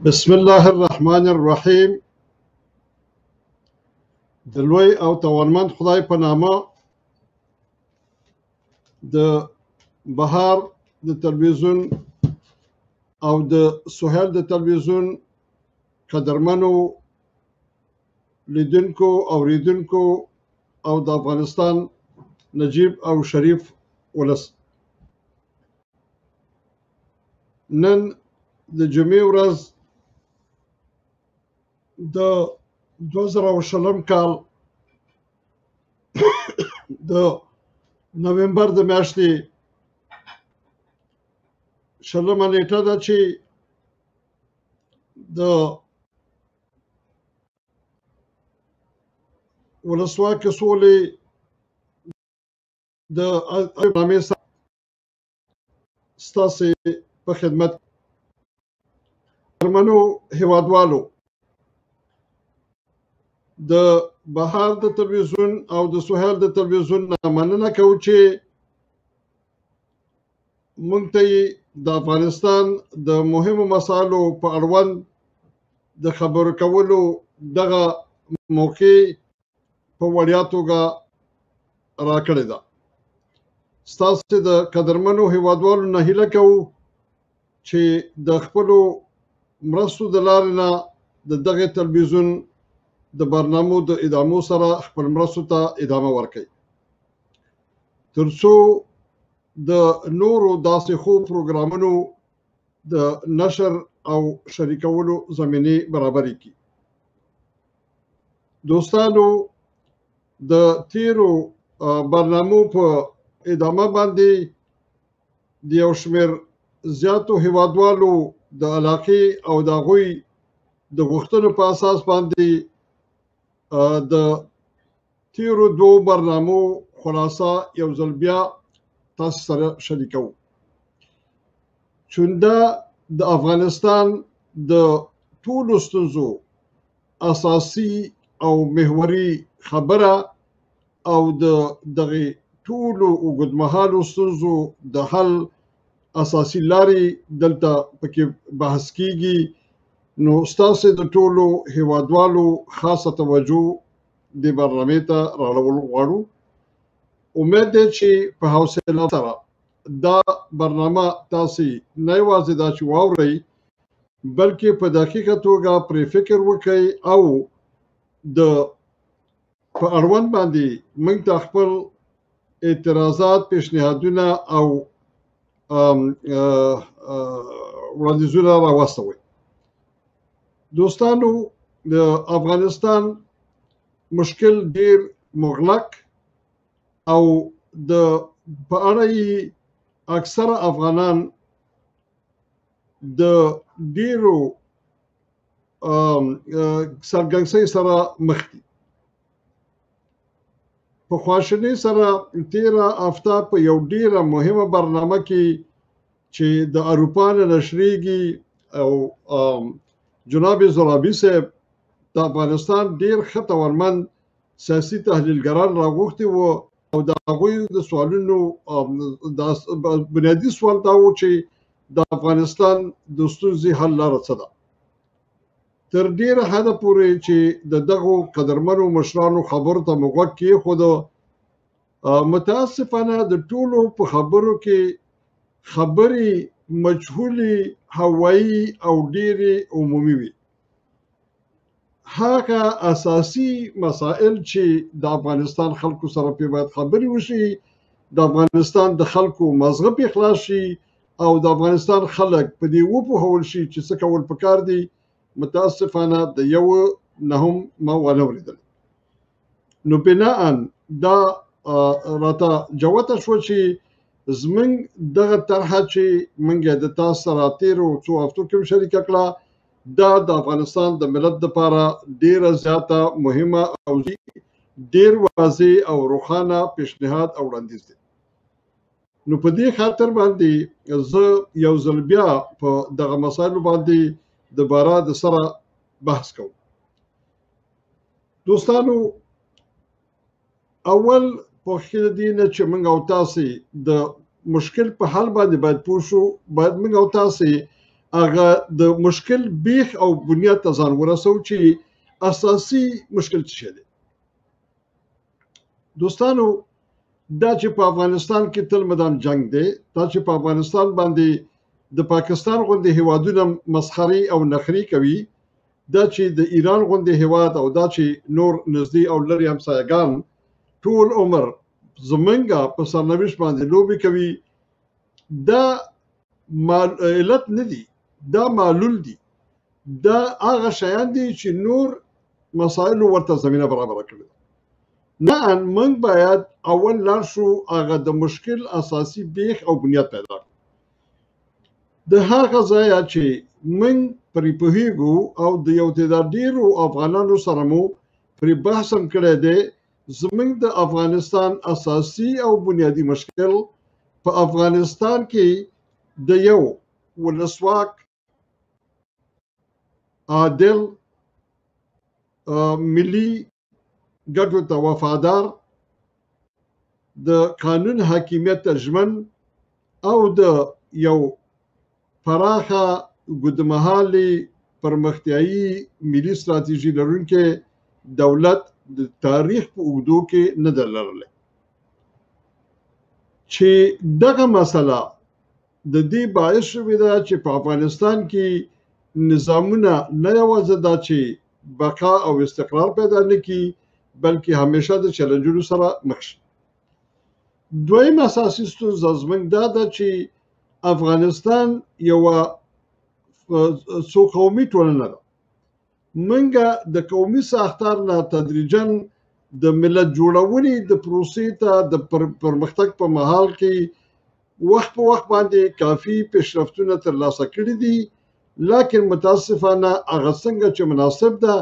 بسم الله الرحمن الرحیم. د لوی او توانمند خدای په نامه. د بهار د تلویزیون او د سهیل د تلویزیون قدرمنو لیدونکو اوریدونکو او د افغانستان نجیب او شریف ولس، نن د جمعې ورځ د 2020 کال د نومبر د میاشتې 20 نیټه ده چې د ولسواکۍ سولې د برنامې ستاسې په خدمت درمنو هیوادوالو د بهار د تلویزیون او د سهیل د تلویزیون مننه کوو چې موږ ته د افغانستان د مهمو مسایلو په اړوند د خبرو کولو دغه موقع په وړیا توګه راکړې ده. ستاسو د قدرمنو هیوادوالو نه هیله کوو چې د خپلو مرستو د لارې نه د دغه تلویزیون د برنامو د ادامو سره خپل مرستو ته ادامه ورکړي، ترڅو د نورو داسې خو پروګرامونو د نشر او شریکولو زمینه برابرې کړي. دوستانو، د تیرو برنامو په ادامه باندې د یو شمېر زیاتو هیوادوالو د علاقې او د هغوی د غوښتنو په اساس باندې د تیرو دوو برنامو خلاصه یو ځل بیا تاسو سره شریکوو. چونده د افغانستان د ټولو ستونزو اساسي او محوري خبره او د دغه ټولو اوږدمهالو ستونزو د حل اساسي لارې دلته پکې بحث کیږي. نو ستاسو د ټولو هیوادوالو خاصه توجه د برنامې ته راوړل غواړو. امید ده چې په حوصله سره دا برنامه تاسو نه یوازې دا چې واورئ، بلکې په دقیقه توګه پرې فکر وکړئ او د په اړوند باندې موږ ته خپل اعتراضات، پیشنهادونه او وړاندیزونه راواستوئ. دوستانو، د افغانستان مشکل ډیر مغلق او د په اړه یې اکثره افغانان د ډیرو سرګنګسۍ سره مخ دي. په خواشینۍ سره تیره هفته په یو ډیره مهمه برنامه کې چې د اروپا نه نشریږي او جناب زرابي صاحب د افغانستان ډیر ښه توانمند سیاسي تحلیلګران راغوښتي وو او د هغوی د سوالونو بنیادي سوال دا و چې د افغانستان د ستونزې حل لاره څه ده. تر ډیره حده پورې چې د دغو قدرمنو مشرانو خبرو ته مو غوږ کېښوده، متاسفانه د ټولو په خبرو کې خبرې مجهولې، هوایي او ډیرې عمومي وي. هغه اساسي مسائل چې د افغانستان خلکو سره پې باید خبرې وشي، د افغانستان د خلکو مغزه پې خلاص شي او د افغانستان خلک په دې وپوهول شي چې څه کول پکار دي، متاسفانه د یو نه هم ما ونه اورېدل. نو بناءً دا راته جوته شوه چې زموږ دغه طرحه چې موږ یې د تاسو سره تیرو څو هفتو کې شریکه کړه، دا د افغانستان د ملت لپاره ډیره زیاته مهمه او ډیر واضح او روښانه پیشنهاد او وړاندیز دی. نو په دې خاطر باندې زه یو ځل بیا په دغه مسایلو باندې دوباره د سره بحث کوم. دوستانو، اول پوښتنه د دې نه چې موږ او تاسې د مشکل په حل باندې باید پوه شو، باید موږ او تاسې هغه د مشکل بیخ او بنیاد ته ځان ورسو چې اساسي مشکل څه دی. دوستانو دا چې په افغانستان کې تل مدام جنگ دی، دا چې په افغانستان باندې د پاکستان غوندې هیوادونه مسخري او نخري کوي، دا چې د ایران غوندې هیواد او دا چې نور نږدې او لرې همسایګان ټول عمر زمونږه په سرنوشت باندې لوبې کوي، دا علت نه دي، دا معلول دي، دا هغه شیان دي چې نور مسایلو ورته زمینه برابره کړې. نه موږ باید اول لاړ شو هغه د مشکل اساسي بیخ او بنیاد پیدا کړو. د هغه ځایه چې موږ پرې پوهېږو او د یو تعداد ډېرو افغانانو سره مو پرې بحث هم کړی دی، زموږ د افغانستان اساسي او بنیادي مشکل په افغانستان کې د یو ولسواک، عادل، ملي ګټو ته وفادار، د قانون حاکمیت ته ژمن او د یو پراخه اوږدمهالې پرمختیایي ملي ستراتیژي لرونکی دولت د تاریخ په اوږدو کې نه ده لرلی. چې دغه مسله د دې باعث شوې ده چې په افغانستان کې نظامونه نه یوازې دا چې بقا او استقرار پیدا نه کړي بلکې همیشه د چیلنجونو سره مخ شي. دویم اساسي ستونزه زموږ دا ده چې افغانستان یوه څو قومي ټولنه ده. موږ د قومي ساختار نه تدریجاً د ملت جوړونې د پروسې ته د پرمختګ په مهال کې وخت په وخت باندې کافي پیشرفتونه ترلاسه کړي دي، لکن متاسفانه هغه څنګه چې مناسب ده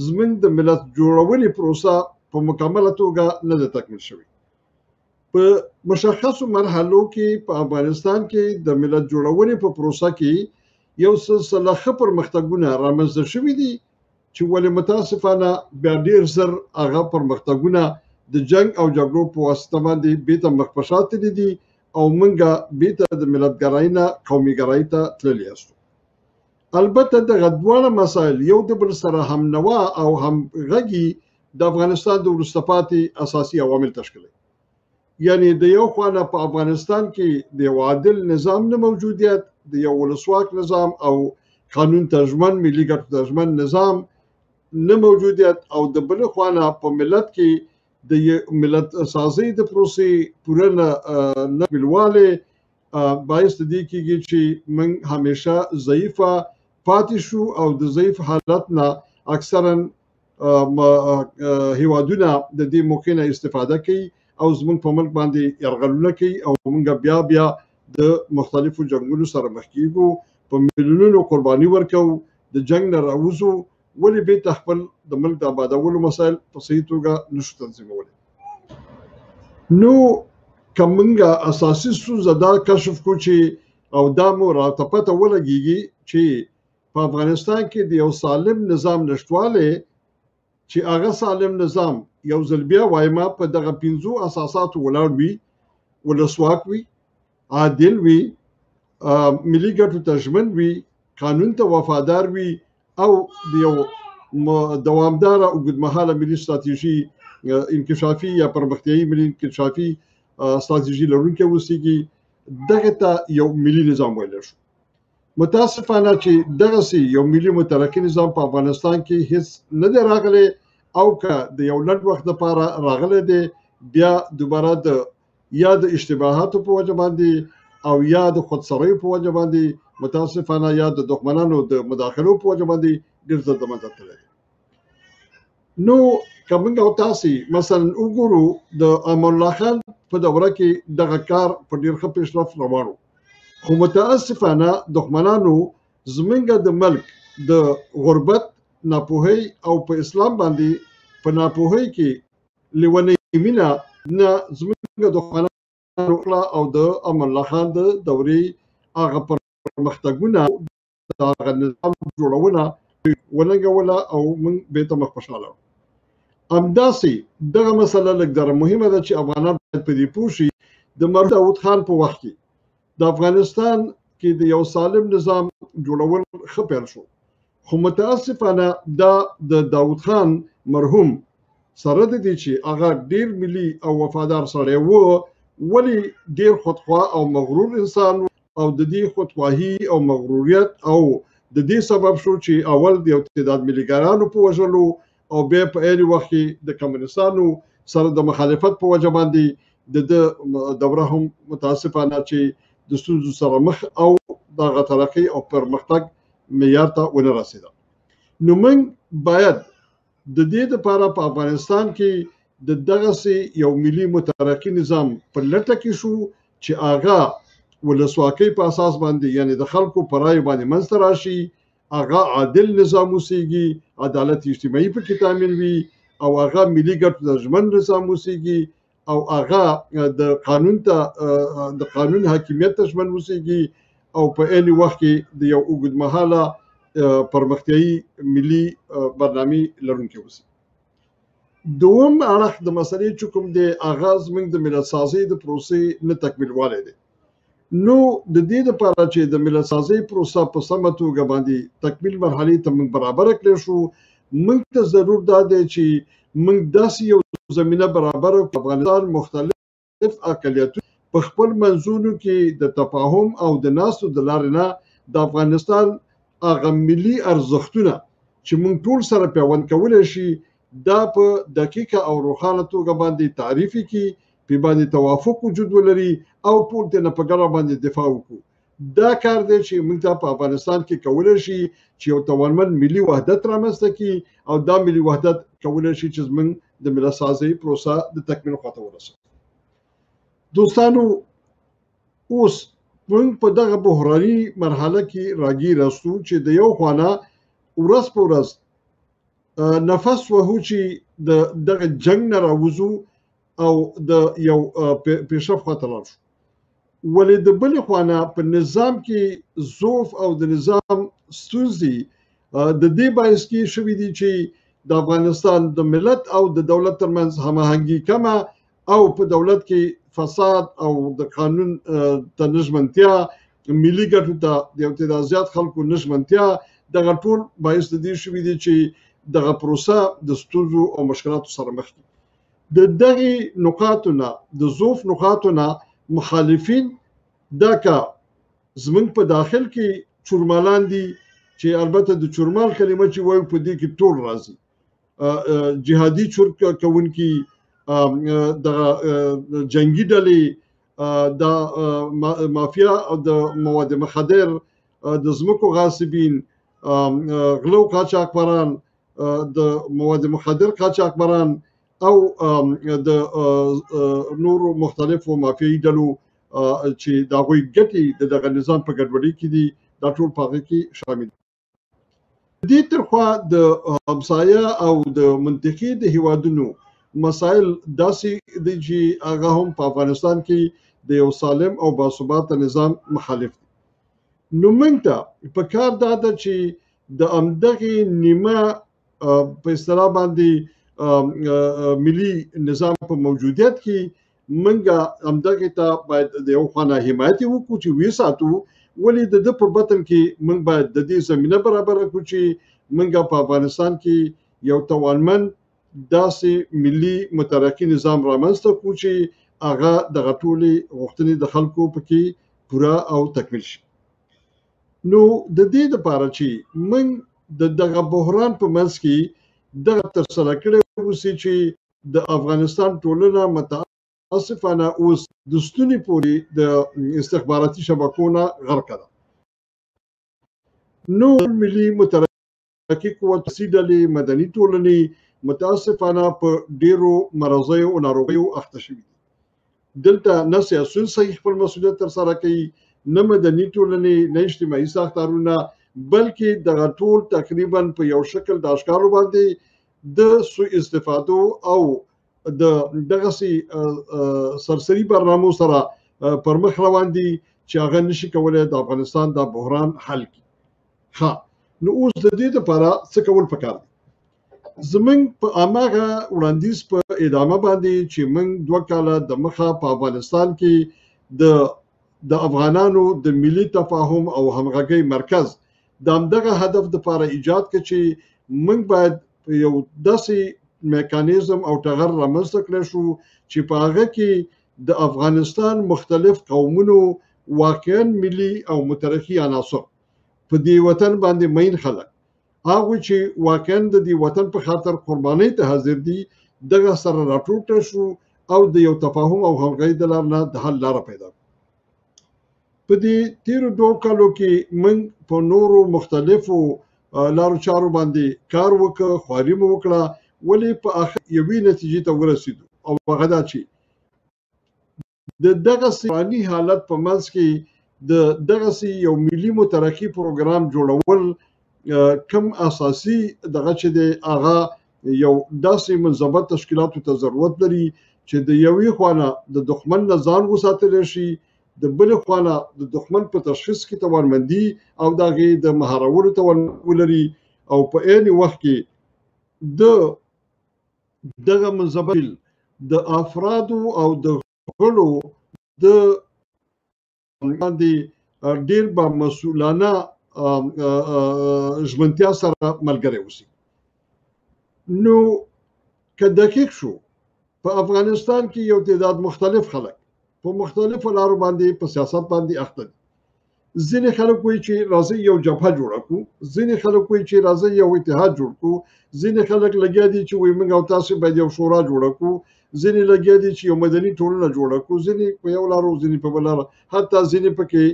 زموږ د ملت جوړونې پروسه په مکمله توګه نه ده تکمیل شوې. په مشخصو مرحلو کې په افغانستان کې د ملت جوړونې په پروسه کې یو سلسله ښه پرمختګونه رامنځته شوي دي چې ولې متاسفانه بیا ډېر زر هغه پرمختګونه د جنگ او جګړو په واسطه باندې بیرته مخ په شا تللي دي او موږ بیرته د ملتګرۍ نه قومیګرۍ ته تللي یاستو. البته دغه دواړه مسایل یو د بل سره هم نوا او هم غږي د افغانستان د وروسته پاتې اساسي عوامل تشکیلوي. یعنی د یو خوا نه په افغانستان کې د یو عادل نظام نه موجودیت، د یو ولسواک نظام او قانون ته ژمن، ملي ګټو ته ژمن نظام نه موجودیت، او د بل خوا نه په ملت کې د ملت سازۍ د پروسې پوره نه بلواله باعث د دې کېږي چې موږ همیشه ضعیفه پاتې شو او د ضعیف حالت نه اکثرا هیوادونه د دې موقع نه استفاده کوي او زموږ په ملک باندې یرغلونه کوي او موږ بیا د مختلفو جنګونو سره مخ کیږو، په میلیونونو قرباني ورکوو، د جنګ نه راوځو، ولې بیرته خپل د ملک د آبادولو مسایل په صحیح توګه نشو تنظیمولی. نو که موږ اساسي ستونزه دا کشف کړو چې او دا مو راته پته ولګېږي چې په افغانستان کې د یو سالم نظام نشتوالی، چې هغه سالم نظام یو ځل بیا وایمه په دغه 5 اساساتو ولاړ وي، ولسواک وي، عادل وي، ملي ګټو ته ژمن وي، قانون ته وفادار وي او د یو دوامداره اوږدمهاله ملي ستراتیژي انکشافي یا پرمختیایي ملي انکشافي ستراتیژي لرونکی اوسیږي، دغه ته یو ملي نظام ویلی شو. متاسفانه چې دغسې یو ملي مترقي نظام په افغانستان کې هیڅ نه دی راغلی او که د یو لنډ وخت لپاره راغلی دی، بیا دوباره یا د اشتباهاتو په وجه باندې او یا د خودسریو په وجه باندې متاسفانه یا د دښمنانو د مداخلو په وجه باندې ډېر زر د منځه تللی. نو که موږ او تاسې مثلا وګورو د امان الله خان په دوره کې دغه کار په ډېر ښه پیشرفت روان و، خو متاسفانه دښمنانو زموږ د ملک د غربت، ناپوهۍ او په اسلام باندې په ناپوهۍ کې لیونۍ مینه نه زموږ دښمنانو وکړه او د امان الله خان د دورې هغه پرمختګونه د هغه نظام جوړونه وننګوله او موږ بیرته مخ په شا لاړو. همداسې دغه مسله لږ ډېره مهمه ده چې افغانان باید په دې پوه شي. د مرحوم داود خان په وخت کې د افغانستان کې د یو سالم نظام جوړول ښه پیل شو خو متاسفانه دا د داود خان مرحوم سره د دې چې هغه ډیر ملي او وفادار سړی و ولی ډیر خودخوا او مغرور انسان او د دې خودخواهی او مغروریت او د دې سبب شو چې اول د یو تعداد ملیګرانو په وژلو او بیا په عین وخت کې د کمونستانو سره د مخالفت په وجه باندې د دوره هم متاسفانه چې د ستونزو سره مخ او دغه ترقی او پرمختګ معیار ته ونه رسیده نو موږ باید د دې لپاره په افغانستان کې د دغسې یو ملي مترقي نظام په لټه کې شو چې هغه ولسواکۍ په اساس باندې یعنی د خلکو په رایو باندې منځته راشي هغه عادل نظام اوسیږي عدالت اجتماعي پکې تامین وي او هغه ملي ګټو ته ژمن نظام اوسیږي او هغه د قانون حاکمیت ته ژمن اوسیږي او په عین وخت کې د یو اوږدمهاله پرمختیایي ملي برنامې لرونکی اوسي دوم اړخ د مسلې چې کوم دی هغه زموږ د ملت سازۍ د پروسې نه تکمیلوالی دی نو د دې لپاره چې د ملت سازۍ پروسه په سمه توګه باندې تکمیل مرحلې ته موږ برابره کړی شو موږ ته ضرور دا دی چې موږ داسې یو زمینه برابره کړو افغانستان مختلف اقلیتونه په خپل منځونو کې د تفاهم او د ناستو د لارې نه د افغانستان هغه ملي ارزښتونه چې موږ ټول سره پیوند کولی شي دا په دقیقه او روښانه توګه باندې تعریف کړي په باندې توافق وجود ولري او ټول ته په ګډه باندې دفاع وکړو دا کار دی چې موږ ته په افغانستان کې کولی شي چې یو توانمند ملي وحدت رامنځته کړي او دا ملي وحدت کولی شي چې زموږ د ملت سازۍ پروسه د تکمیل خواته ورسوي دوستانو اوس موږ په دغه بحراني مرحله کې راګیر یاستو چې د یو خوا ورځ په ورځ نفس وهو چې دغه جنگ نه راوځو او د یو پیشرفت خواته لاړ شو ولې د بلې خوا په نظام کې ضعف او د نظام ستونزې د دې باعث کې شوي دي چې د افغانستان د ملت او د دولت ترمنځ هماهنګي کمه او په دولت کې فساد او د قانون ته نژمنتیا ملي ګټو ته د یو تعداد زیات خلکو نژمنتیا دغه ټول باعث د دې شوي دي چې دغه پروسه د ستونزو او مشکلاتو سره مخ دي د دغه نقاطو نه د ضعف نقاطو نه مخالفین دا کا زمونږ په داخل کې چورمالان دي چې البته د چورمال کلمه چې وایو په دې کې ټول راځي جهادي چور کوونکي د جنگي ډلې د مافیا او د مواد مخدر د ځمکو غاصبین غلو قاچاقبران د مواد مخدر قاچاقبران او د نورو مختلفو مافیایي ډلو چې د هغوی ګټې د دغه نظام په ګډوډۍ کې دي دا ټول په هغې کې شامل دي دې ترخوا د همسایه او د منطقې د هیوادونو مسایل داسې دي چې هغه هم په افغانستان کې د یو سالم او باثباته نظام مخالف دي نو موږ ته په کار دا ده چې د همدغې نیمه په اصطلاح باندې ملي نظام په موجودیت کې موږ همدغې ته باید د یو خوا نه حمایت وکړو چې وساتو ولې د ده په بطن کې موږ باید د دې زمینه برابره کړو چې موږ په افغانستان کې یو توانمند داسې ملي مترقي نظام رامنځته کړو چې هغه دغه ټولې غوښتنې د خلکو پکې پوره او تکمیل شي نو د دې لپاره چې موږ د دغه بحران په منځ کې دغه ترسره کړی اوسي چې د افغانستان ټولنه متاسفانه اوس د ستوني پورې د استخباراتي شبکو نه غرقه ده نو ملي مترقي قوت ډلې مدني ټولنې متاسفانه په ډیرو مرضیو او ناروغیو اخته شوي دي دلته نه سیاسیون صحیح خپل مسؤلیت ترسره کوي نه مدني ټولنې نه اجتماعي ساختارونه بلکې دغه ټول تقریبا په یو شکل د اشکالو باندې د سوء استفادو او د دغسې سرسري برنامو سره پر مخ روان دي چې هغه نشي کولی د افغانستان دا بحران حل کړي ښه نو اوس د دې لپاره څه کول پکار دي زموږ په هماغه وړاندیز په ادامه باندې چې موږ 2 کاله د مخه په افغانستان کې د د افغانانو د ملي تفاهم او همغږۍ مرکز د همدغه هدف دپاره ایجاد کړي چې موږ باید یو داسې میکانیزم او ټغر رامنځته کړی شو چې په هغه کې د افغانستان مختلف قومونو واقعا ملي او مترقي عناصر په دې وطن باندې مین خلک هغه چې واقعا د دې وطن په خاطر قربانۍ ته حاضر دي دغه سره راټوټه شو او د یو تفاهم او همغږۍ د لارې نه د حل لاره پیدا په دې تیرو 2 کالو کې موږ په نورو مختلفو لارو چارو باندې کار وکړ خواري مو وکړه ولې په اخر یوې نتیجې ته ورسېدو او هغه دا چې د دغه سیماني حالت په منځ کې د دغه یو ملي مترقي پروګرام جوړول کم اساسي دغه چې د هغه یو داسې منضبط تشکیلاتو ته ضرورت لري چې د یوې خوانه د دښمن نه ځان وساتل شي د بل خوانه د دښمن په تشخیص کې توانمندي او دغه د مهارولو توان ولري او په عین وخت کې دغه منضبط د افرادو او د غړو د باندې ډیر با مسؤلانه ژمنتیا سره ملګری اوسي نو که دقیق شو په افغانستان کې یو تعداد مختلف خلک په مختلفو لارو باندې په سیاست باندې اخته دي ځینې خلک وایي چې راځي یو جبهه جوړه کړو ځینې خلک وایي چې راځي یو اتحاد جوړ کړو ځینې خلک لګیا دي چې وایي موږ او تاسو باید یو شورا جوړه کړو ځینې لګیا دي چې یو مدني ټولنه جوړه کړو ځینې په یو لارو ځینې په بل لاره حتی ځینې پکې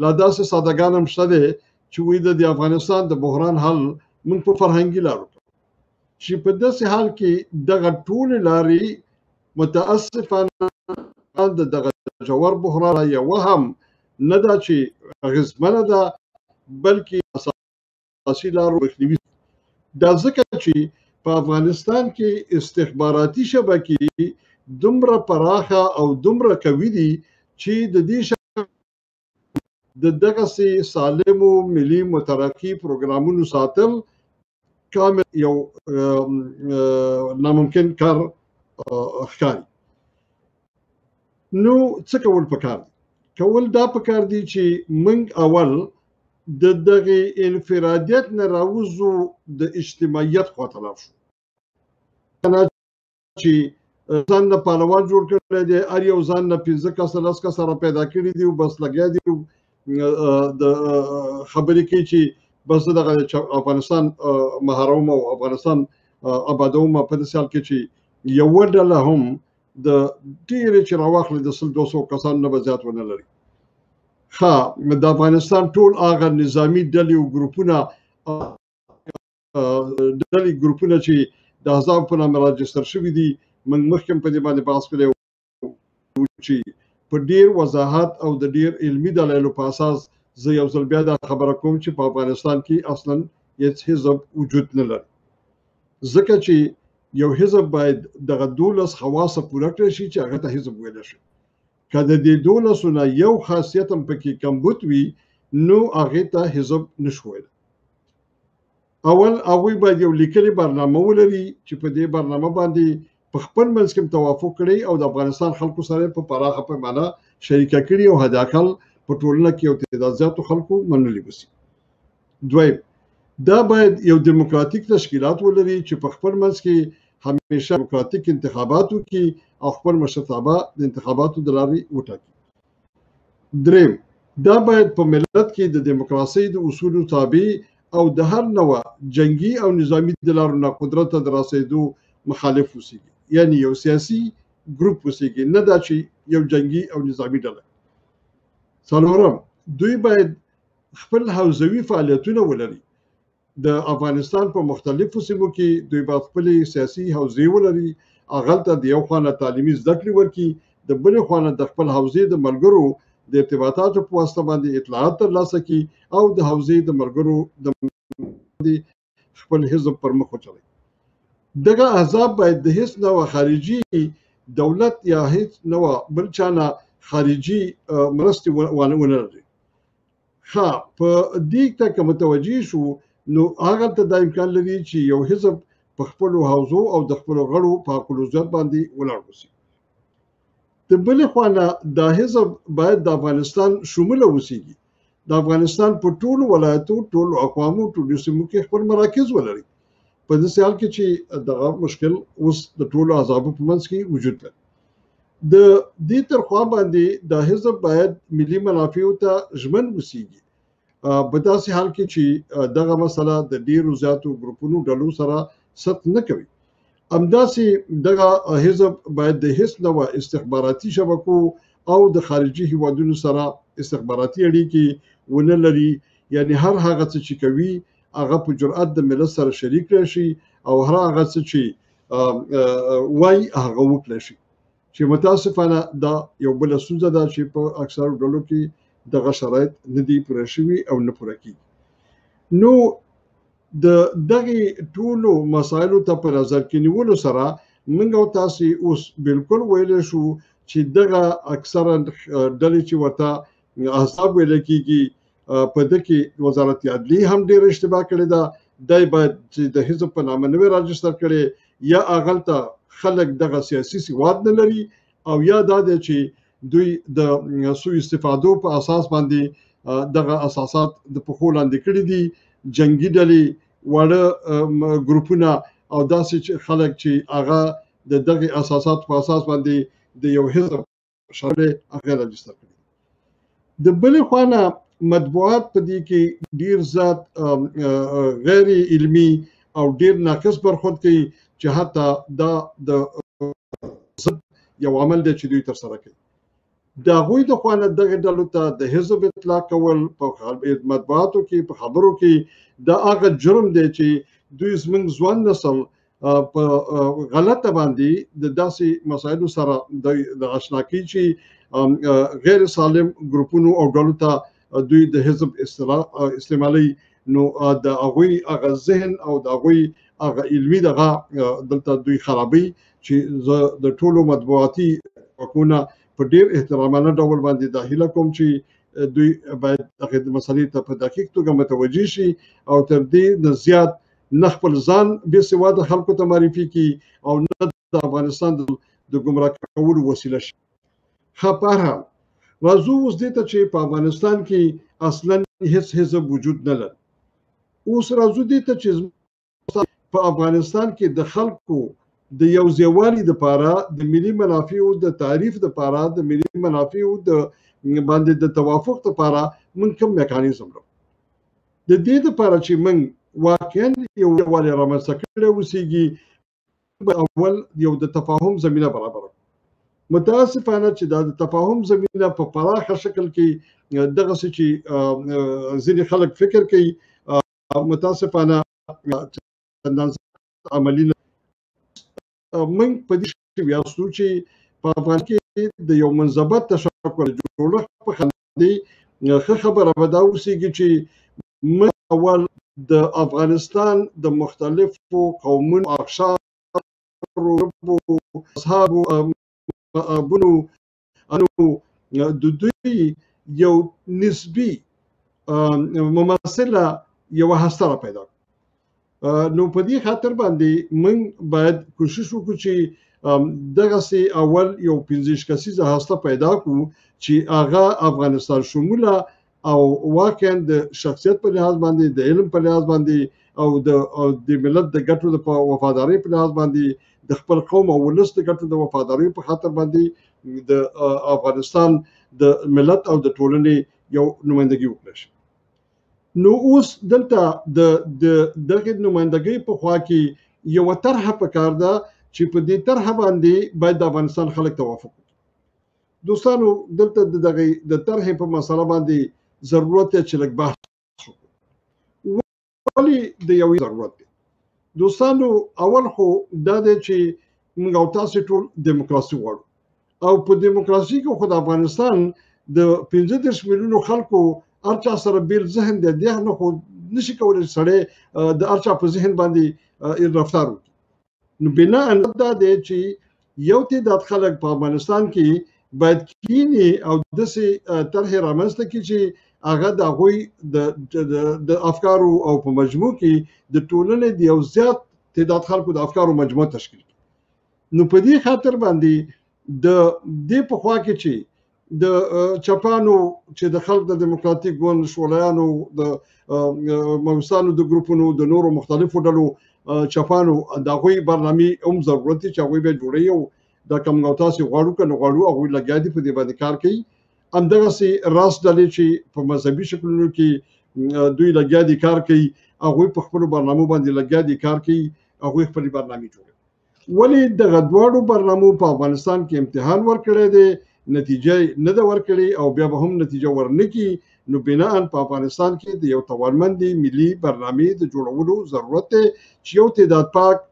لا داسې سادهګان هم شته دي چې وایي د افغانستان د بحران حل موږ په فرهنګي لارو چې په داسې حال کې دغه ټولې لارې متاسفانه دغه جوړ بحران یو هم نه دا چې اغیزمنه ده بلکې اساسي لارو مخنیوي دا ځکه چې په افغانستان کې استخباراتي شبکې دومره پراخه او دومره قوي دي چې د دې د دغه سالمو ملي مترقي پروګرامونو ساتل کامل یو ناممکن کار ښکاري نو څه کول پکار دي کول دا پکار دي چې موږ اول د دغه انفرادیت نه راوځو د اجتماعیت خواته لاړ شو چې ځان د پهلوان جوړ کړی دی هر یو ځان نه 15 کسه 10 کسه را پیدا کړي دي بس لګیا دي د خبرې کوي چې بس دغه افغانستان مهاروم او افغانستان آبادوم په دې سال کې چې یو ډله هم د ډیرې چې راواخلې د 200 کسانو نه زیات ونه لري ها د افغانستان ټول هغه نظامی ډلې او ګروپونه چې د احزاب په نامه راجستر شوي دي موږ مخکې په دې باندې بحث کړی چې په ډیر وضاحت او د ډیر علمي دلایلو په اساس زه یو ځل بیا دا خبره کوم چې په افغانستان کې اصلا هیڅ حزب وجود نه لري ځکه چې یو حزب باید دغه 12 خواص پوره کړی شي چې هغه ته حزب ویل شي که د دې 12 نه یو خاصیت هم پکې کمبود وي نو هغه ته حزب نشو ویل اول هغوی باید یو لیکلي برنامه ولري چې په دې برنامه باندې په خپل منځ کې توافق کړي او د افغانستان خلکو سره په پراخه پیمانه شریکه کړي او حداقل په ټولنه کې یو تعداد زیاتو خلکو منلي وسی دویم دا باید یو دیموکراتیک تشکیلات ولري چې په خپل منځ کې همیشه دیموکراتیک انتخاباتو کې او خپل مشرتابه د انتخاباتو د لارې وټاکي دریم دا باید په ملت کې د دیموکراسي د اصولو تابع او د هر نوع جنگي او نظامی د لارو نه قدرت ته د رسیدو مخالف وسیږي یعنی یو سیاسي ګروپ وسیږي نه دا چې یو جنگي او نظامی ډله څلورم دوی باید خپل حوزوي فعالیتونه ولري د افغانستان په مختلفو سیمو کې دوی باید خپل سیاسي حوزې ولري اغلته د یو خوانه تعلیمي زده کړې ورکړي د بل خوانه د خپل حوزې د ملګرو د ارتباطاتو په واسطه باندې اطلاعات ترلاسه کړي او د حوزې د ملګرو د خپل حزب پر مخ وچلي دغه احزاب باید د هیڅ نوع خارجي دولت یا هیڅ نوع بل چانه خارجي مرستې ونه لري ها په دې ته کوم متوجي شو نو هغه ته د امکان لري چې یو حزب په خپل حوزو او د خپل غړو په خپلوزات باندې ولاړ وسی د بلې خوا نه دا حزب باید د افغانستان شموله اوسیږي، د افغانستان په ټولو ولایتو، ټولو اقوامو، ټولو سیمو کې خپل مراکز ولري، په داسې حال کې چې دغه مشکل اوس د ټولو احزابو په منځ کې وجود لري. د دې تر خوا باندې دا حزب باید ملي منافعو ته ژمن اوسیږي، په داسې حال کې چې دغه مسله د ډیرو زیاتو ګروپونو ډلو سره ست نه کوي. همداسې دغه حزب باید د هیڅ ډول استخباراتي شبکو او د خارجي هیوادونو سره استخباراتي اړیکې ونه لري، یعنی هر هغه څه چې کوي هغه په جرأت د ملت سره شریک راشي او هر هغه څه چې وای هغه وکړي شي، چې متاسفانه دا یو بل ستونزه ده چې په اکثرو ډلو کې دغه شرایط نه دي پوره شوي او نه پوره کیږي. نو د دغه ټولو مسایلو ته په نظر کې نیولو سره موږ او تاسو اوس بالکل ویلی شو چې دغه اکثرا ډلې چې ورته احزاب ویل کېږي په دې کې وزارت عدلیه هم ډېر اشتباه کړې ده، دی باید چې د حزب په نامه نه وي راجستر کړی، یا هغلته خلک دغه سیاسي سواد نه لري، او یا دا دی چې دوی د سوء استفادو په اساس باندې دغه اساسات د پښو لاندې کړي دي، جنگي ډلې، واړه ګروپونه او داسې خلک چې هغه د دغه اساسات په اساس باندې د یو حزب شامل هغه راجستر کړي. د بلې خوا نه مطبوعات په دې کې ډیر زیات غیر علمي او ډیر ناقص برخورد کوي، چې حتی دا د یو عمل دی چې دوی ترسره کوي. د هغوی د خوا نه دغه ډلو ته د حزب اطلاق کول په مطبوعاتو کې، په خبرو کې، دا هغه جرم دی چې دوی زموږ ځوان نسل په غلطه باندې د داسې مسایلو سره د اشنا کوي چې غیر سالم ګروپونو او ډلو ته دوی د حزب استعمالي. نو د هغوی هغه ذهن او د هغوی هغه علمي دغه دلته دوی خرابوي، چې زه د ټولو مطبوعاتي حقونه په ډیر احترامانه ډول باندې دا هیله کوم چې دوی باید هغه مسلې ته په دقیق توګه متوجه شي او تر دې نه زیات نه خپل ځان بې سواده خلکو ته معرفي کړي او نه د افغانستان د ګمراه کولو وسیله شي. ښه، په هر حال راځو اوس دې ته چې په افغانستان کې اصلا هیڅ حزب وجود نه لري. اوس راځو دې ته چې په افغانستان کې د خلکو د یو ځایوالي دپاره، د ملي منافعو د تعریف دپاره، د ملي منافعو د باندې د توافق دپاره موږ کوم میکانیزم لرو. د دې دپاره چې موږ واقعا یو یووالی رامنځته کړی اوسیږي، اول یو د تفاهم زمینه برابره. متاسفانه چې دا د تفاهم زمینه په پراخه شکل کې دغسې چې ځینې خلک فکر کوي، متاسفانه عملي نه. موږ په دې شوي یاستو چې په افغانستان کې د یو منضبط تشکل جوړښت په باندې ښه خبره به دا اوسیږي چې موږ اول د افغانستان د مختلفو قومونو، اقشارو، اصحابو، بنو د دوی یو نسبي ممثله یو هسته را پیدا کړو. نو په دې خاطر باندې موږ باید کوشش وکړو چې دغسې اول یو 15 کسیزه هسته پیدا کړو چې هغه افغانستان شموله او واقعا د شخصیت په لحاظ باندې، د علم په لحاظ باندې او د ملت د ګټو د وفادارۍ په لحاظ باندې، د خپل قوم او ولس د ګټو د وفادارۍ په خاطر باندې د افغانستان د ملت او د ټولنې یو نمایندګي وکړي شي. نو اوس دلته د دغه نمایندګۍ په خوا کې یوه طرحه پکار ده چې په دې طرحه باندې باید د افغانستان خلک توافق وکړي. دوستانو، دلته د طرحې په مسله باندې ضرورت دی چې لږ بحث وکړو. ولې د یوې ضرورت دی؟ دوستانو، اول خو دا دی چې موږ او تاسو ټول دیموکراسي غواړو، او په دیموکراسي کې خو د افغانستان د 15 میلیونو خلکو هر چا سره بیل ذهن دی، دغه خو نشي کولی سړی د هر چا په ذهن باندې رفتار وکړي. نو بنا دا دی چې یو تعداد خلک په افغانستان کې باید کینی او داسې طرحې رامنځته کړي چې هغه د هغوی د افکارو او په مجموع کې د ټولنې د یو زیات تعداد خلکو د افکارو مجموعه تشکیل کړي. نو په دې خاطر باندې د دې په خوا کې چې د چپانو چې د خلق د دیموکراتیک ګوند شولیانو د موسانو د ګروپونو د نورو مختلفو ډلو چپانو د هغوی برنامې هم ضرورت دي چې هغوی به جوړوي او دا کوم نو تاسې غواړو که نه غواړو هغوی لګیا دي په دې باندې کار کوي همدغسې راس ډلې چې په مذهبي شکلونو کې دوی لګیا دي کار کوي هغوی په خپلو برنامو باندې لګیا دي کار کوي هغوی خپلې برنامې جوړوي ولې دغه دواړو برنامو په افغانستان کې امتحان ورکړی دی نتیجه نه ده ورکړې او بیا به هم نتیجه ورنکړي نو بناء په افغانستان کې د یو توانمندې ملي برنامې د جوړولو ضرورت دی چې یو تعداد پاک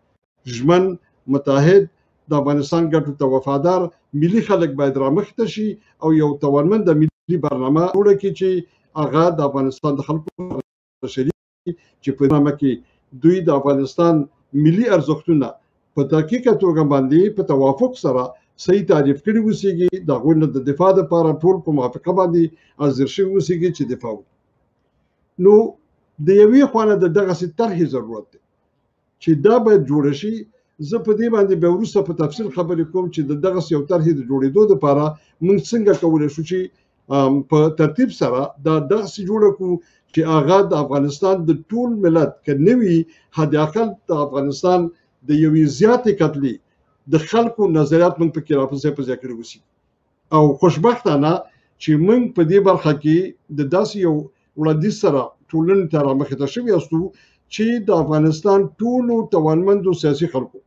ژمن متحد د افغانستان ګټو ته وفادار ملي خلک باید رامخته شي او یو توانمند ملي برنامه جوړه کړي چې هغه د افغانستان د خلکو شریک چې په برنامه کې دوی د افغانستان ملي ارزښتونه په دقیقه توګه باندې په توافق سره صحیح تعریف کړي اوسېږي د هغوی نه د دفاع دپاره ټول په موافقه باندې حاضر شوي اوسېږي چې دفاع وکړي نو د یوې خوا نه د دغسې طرحې ضرورت دی چې دا باید جوړه شي زه په دې باندې بیا وروسته په تفصیل خبرې کوم چې د دغسې یو طرحې د جوړېدو دپاره موږ څنګه کولی شو چې په ترتیب سره دا دغسې جوړه کړو چې هغه د افغانستان د ټول ملت که نه وي حداقل د افغانستان د یوې زیاتې کتلې د خلکو نظریات موږ پکې راپسې کړي اوسي او خوشبختانه چې موږ په دې برخه کې د داسې یو وړاندیز سره ټولنې ته رامخې ته شوي یاستو چې د افغانستان ټولو توانمندو سیاسي خلکو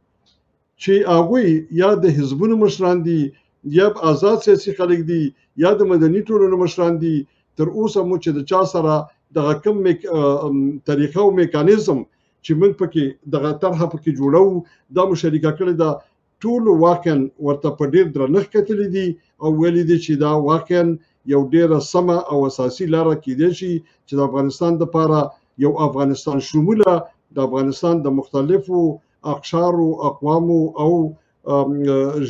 چې هغوی یا د حزبونو مشران دي یا آزاد سیاسي خلک دي یا د مدني ټولنو مشران دي تر اوسه مو چې د چا سره دغه کوم طریقه او میکانیزم چې موږ پکې دغه طرحه پکې جوړو دا مو شریکه کړې ده ټولو واقعا ورته په ډېر درنښت کتلي دي او ویلي دي چې دا واقعا یو ډېره سمه او اساسي لاره کیدای شي چې د افغانستان دپاره یو افغانستان شموله د افغانستان د مختلفو اقشارو اقوامو او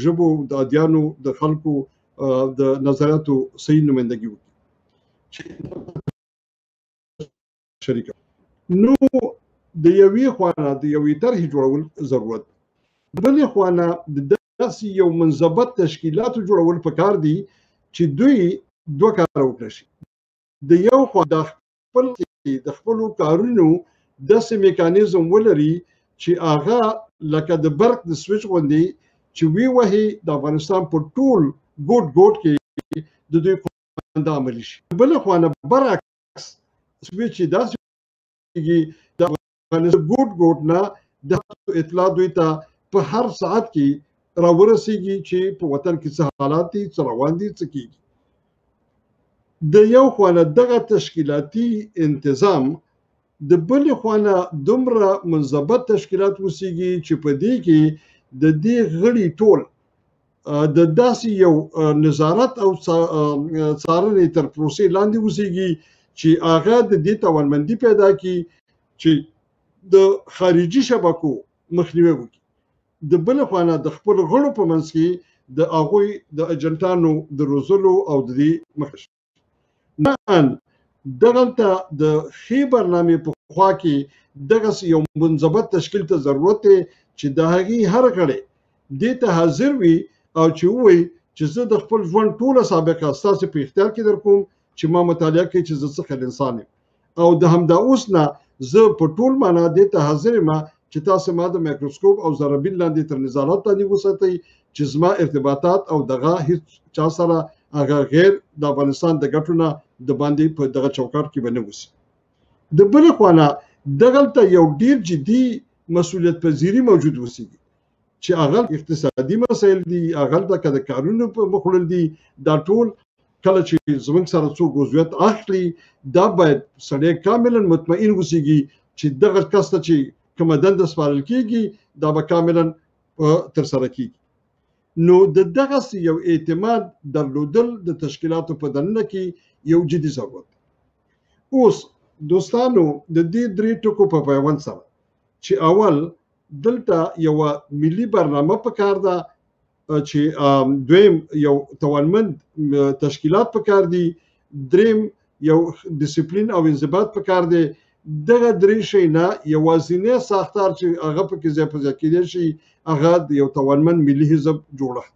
ژبو د ادیانو د خلکو د نظریاتو صحیح نمایندګي وکړي شریکه نو د یوې خوا نه د یوې طرحې جوړول ضرورت بلې خوا نه د داسې یو منضبط تشکیلاتو جوړول پکار دي چې دوی دوه کاره وکړی شي د یو خوا د خپلو کارونو داسې میکانیزم ولري چې هغه لکه د برق د سویچ غوندې چې وی وهي د افغانستان په ټول ګوټ ګوټ کې د دوی خواندې عملي شي بله خوا نه برعکس سویچ یې داسې د افغانستان ګوټ ګوټ نه د اطلاع دوی ته په هر ساعت کې راورسیږي چې په وطن کې څه حالات دي څه روان دي څه کېږي د یو خوا نه دغه تشکیلاتي انتظام د بلې خوا نه دومره منضبط تشکیلات اوسیږي چې په دې کې د دې غړي ټول د داسې یو نظارت او څارنې تر پروسې لاندې اوسیږي چې هغه د دې توانمندي پیدا کړي چې د خارجي شبکو مخنیوی وکړي د بلې خوا نه د خپلو غړو په منځ کې د هغوی د اجنټانو د روزلو او د دې مخه نن دغلته د ښې برنامې په خوا کې دغسې یو منضبط تشکیل ته ضرورت دی چې د هغې هر غړی دې ته حاضر وي او چې ووایي چې زه د خپل ژوند ټوله سابقه ستاسې په اختیار کې در کوم چې ما مطالعه کوي چې زه څه خل انسان یم او د همدا اوس نه زه په ټول معنا دې ته حاضر یم چې تاسو ما د مایکروسکوپ او ضربین لاندې تر نظارت لاندې وساتئ چې زما ارتباطات او دغه هیڅ چا سره هغه غیر د افغانستان د ګټو نه د باندې په دغه چوکاټ کې به نه وسي د بلې خوا نه دغلته یو ډېر جدي مسؤلیت پذیري موجود اوسېږي چې هغه اقتصادي مسایل دي هغه د کارونو په مخ وړل دي دا ټول کله چې زموږ سره څوک عضویت اخلي دا باید سړی کاملا مطمئن اوسېږي چې دغه کس ته چې کومه دنده سپارل کېږي دا به کاملا ترسره کېږي نو د دغسې یو اعتماد درلودل د تشکیلاتو په دننه کې یو جدي ضرورت دی اوس دوستانو د دې درې ټکو په پیوند سره چې اول دلته یوه ملي برنامه پکار ده چې دویم یو توانمند تشکیلات پکار دي دریم یو ډیسپلین او انضباط پکار دی دغه درې شی نه یوازینی ساختار چې هغه پکې ځای په ځای کېدای شي هغه د یو توانمند ملي حزب جوړښت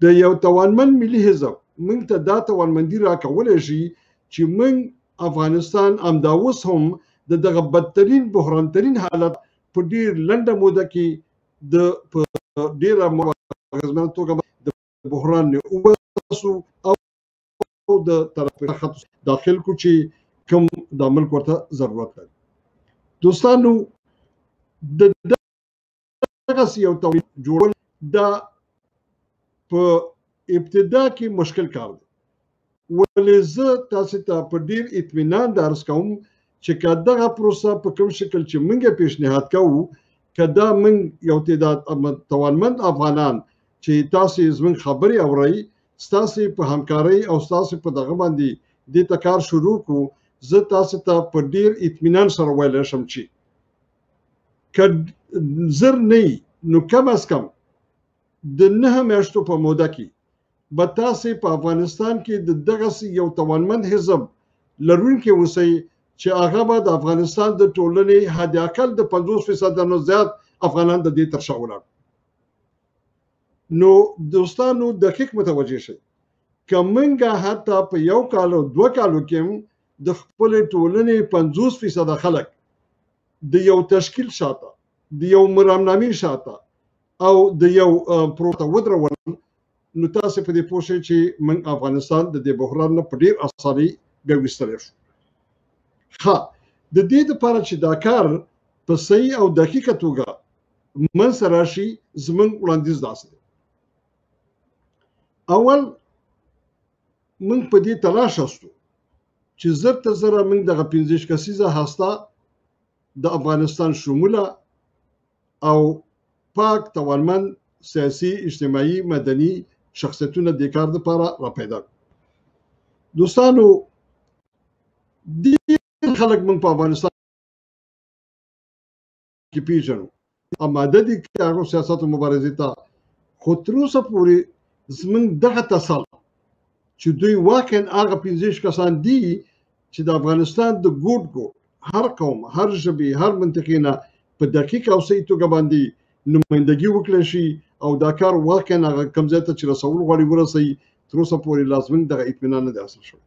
د یو توانمن ملي حزب موږ ته دا توانمندي راکولی شي چې موږ افغانستان همدا اوس هم د دغه بدترین بحرانترین حالت په ډېر لنډه موده کې د په ډېره اغېزمنه توګه د بحران نه وباسو او د طرف خط داخل کو چې کوم د ملک ورته ضرورت لري. دوستانو د دغه یو تولیل جوړول دا په ابتدا کې مشکل کار دی، ولې زه تاسو ته په ډیر اطمینان درس کوم چې که دغه پروسه په کوم شکل چې موږ پیشنهاد کوو که دا موږ یو تعداد توانمند افغانان چې تاسو زموږ خبرې اورئ ستاسو په همکارۍ او ستاسو په دغه باندې دې ته کار شروع کو زه تاسو ته په ډیر اطمینان سره ویلی شم چې که زر نه نو کم از کم د 9 میاشتو په موده کې به تاسو په افغانستان کې د دغه یو توانمند حزب لرونکي اوسئ چې هغه به د افغانستان د ټولنې حد اقل د 50% نه زیات افغانان د دې تر شا ولاړ. نو دوستانو دقیق متوجه شئ که موږ حتی په یو کال او 2 کالو کې د خپل ټولنې 50% خلک د یو تشکیل شاته د یو مرامنامې شاته او د یو پروته ودرول نو تاسو په دې پوه شئ چې موږ افغانستان د دې بحران نه په ډېر اسانۍ راویستلی شو. ښه د دې دپاره چې دا کار په صحیح او دقیقه توګه منځته راشي زموږ وړاندیز داسې دی. اول موږ په دې تلاش هستو چې زر ته زره موږ دغه 15 کسیزه هسته د افغانستان شموله او پاک توانمند سیاسي اجتماعي مدني شخصیتونه د کار لپاره را پیدا کړو. دوستانو ډېر خلک موږ په افغانستان کې پیژنو اماده دي چې هغه سیاست او مبارزې ته خو تر اوسه پورې زموږ دغه تصل چې دوی واقعا هغه 15 کسان دي چې د افغانستان د ګوټ هر قوم هر ژبې هر منطقې نه په دقیق او صحیح توګه باندې نمایندګي وکړی شي او دا کار واقعا هغه کوم ځای ته چې رسول غواړي ورسوي تر اوسه پورې لازم دغه اطمینان نه دی حاصل شوی.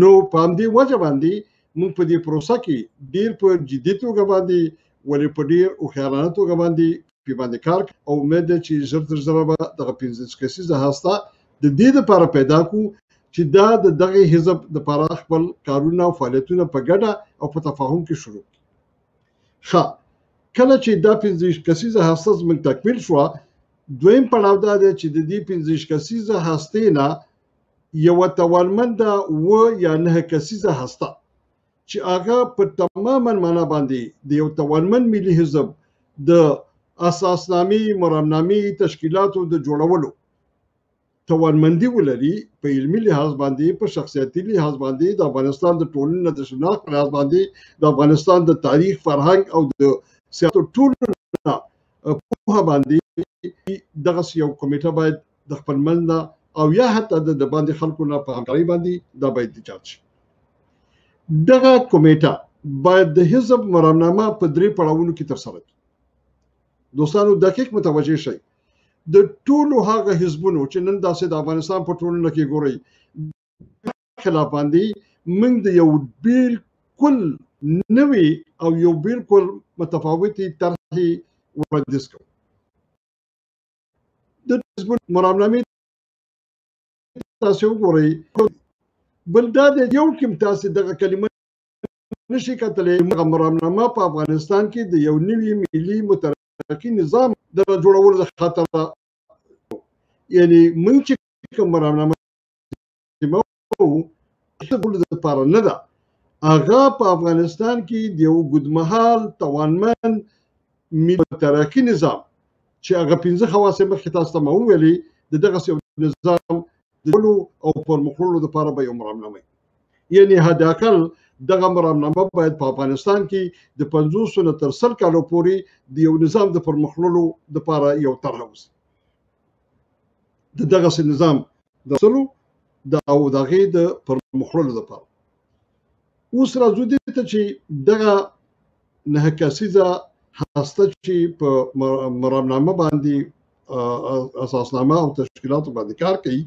نو په همدې وجه باندې موږ په دې پروسه کې ډېر په جدي توګه باندې ولې په ډېر هوښیارانه توګه باندې پې باندې کار او امید دی چې ژر تر ژره به دغه 15 کسیزه هسته د دې دپاره پیدا کړو چې دا د دغه حزب دپاره خپل کارونه او فعالیتونه په ګډه او په تفاهم کې شروع کړي. ښه کله چې دا 15 کسیزه هسته زموږ تکمیل شوه دویم پړاو دا دی چې د دې 15 کسیزه هستې نه یوه توانمنده 7 یا 9 کسیزه هسته چې هغه په تماما معنا باندې د یو توانمند ملي حزب د اساسنامې مرامنامې تشکیلاتو د جوړولو توانمندي ولري په علمي لحاظ باندې په شخصیتي لحاظ باندې د افغانستان د ټولنې د شناخت په لحاظ باندې د افغانستان د تاریخ فرهنګ او د سیاستو ټولو پوهه باندې دغه یو کمیټه باید د خپل منځ او یا حتی د باندې خلکو نه په همکارۍ باندې دا باید ایجاد شي. دغه کمیټه باید د حزب مرامنامه په 3 پړاوونو کې ترسره کړي. دوستانو دقیق متوجه شئ د ټولو هغه حزبونو چې نن داسې د افغانستان په ټولنه کې ګورئ خلاف باندې موږ د یو بالکل نوې او یو بالکل متفاوتې طرحې وړاندیز کوو. د حزبونو مرامنامې تاسو وګورئ بل دا د یو کوم تاسو دغه کلمه نشي کتلی مرامنامه په افغانستان کې د یو نوي ملي مترقي نظام د جوړولو د خاطر یعنی موږ چې کوم مرامنامه د لپاره نه ده هغه په افغانستان کې د یو اوږدمهال توانمند ملي مترقي نظام چې هغه 15 خواص مخکې تاسو ته مو ویلي د دغه نظام د ټولو او پرمخوړلو لپاره به یو مرامنامه یعنی حد اقل دغه مرامنامه باید په افغانستان کې د 50 نه تر 100 کالو پورې د یو نظام د پرمخوړلو لپاره یو طرح اوسي. د دغه نظام د سلو د او دغه د پرمخوړلو لپاره اوس راځو دې ته چې دغه 9 کسیزه هسته چې په مرامنامه باندې اساسنامه او تشکیلاتو باندې کار کوي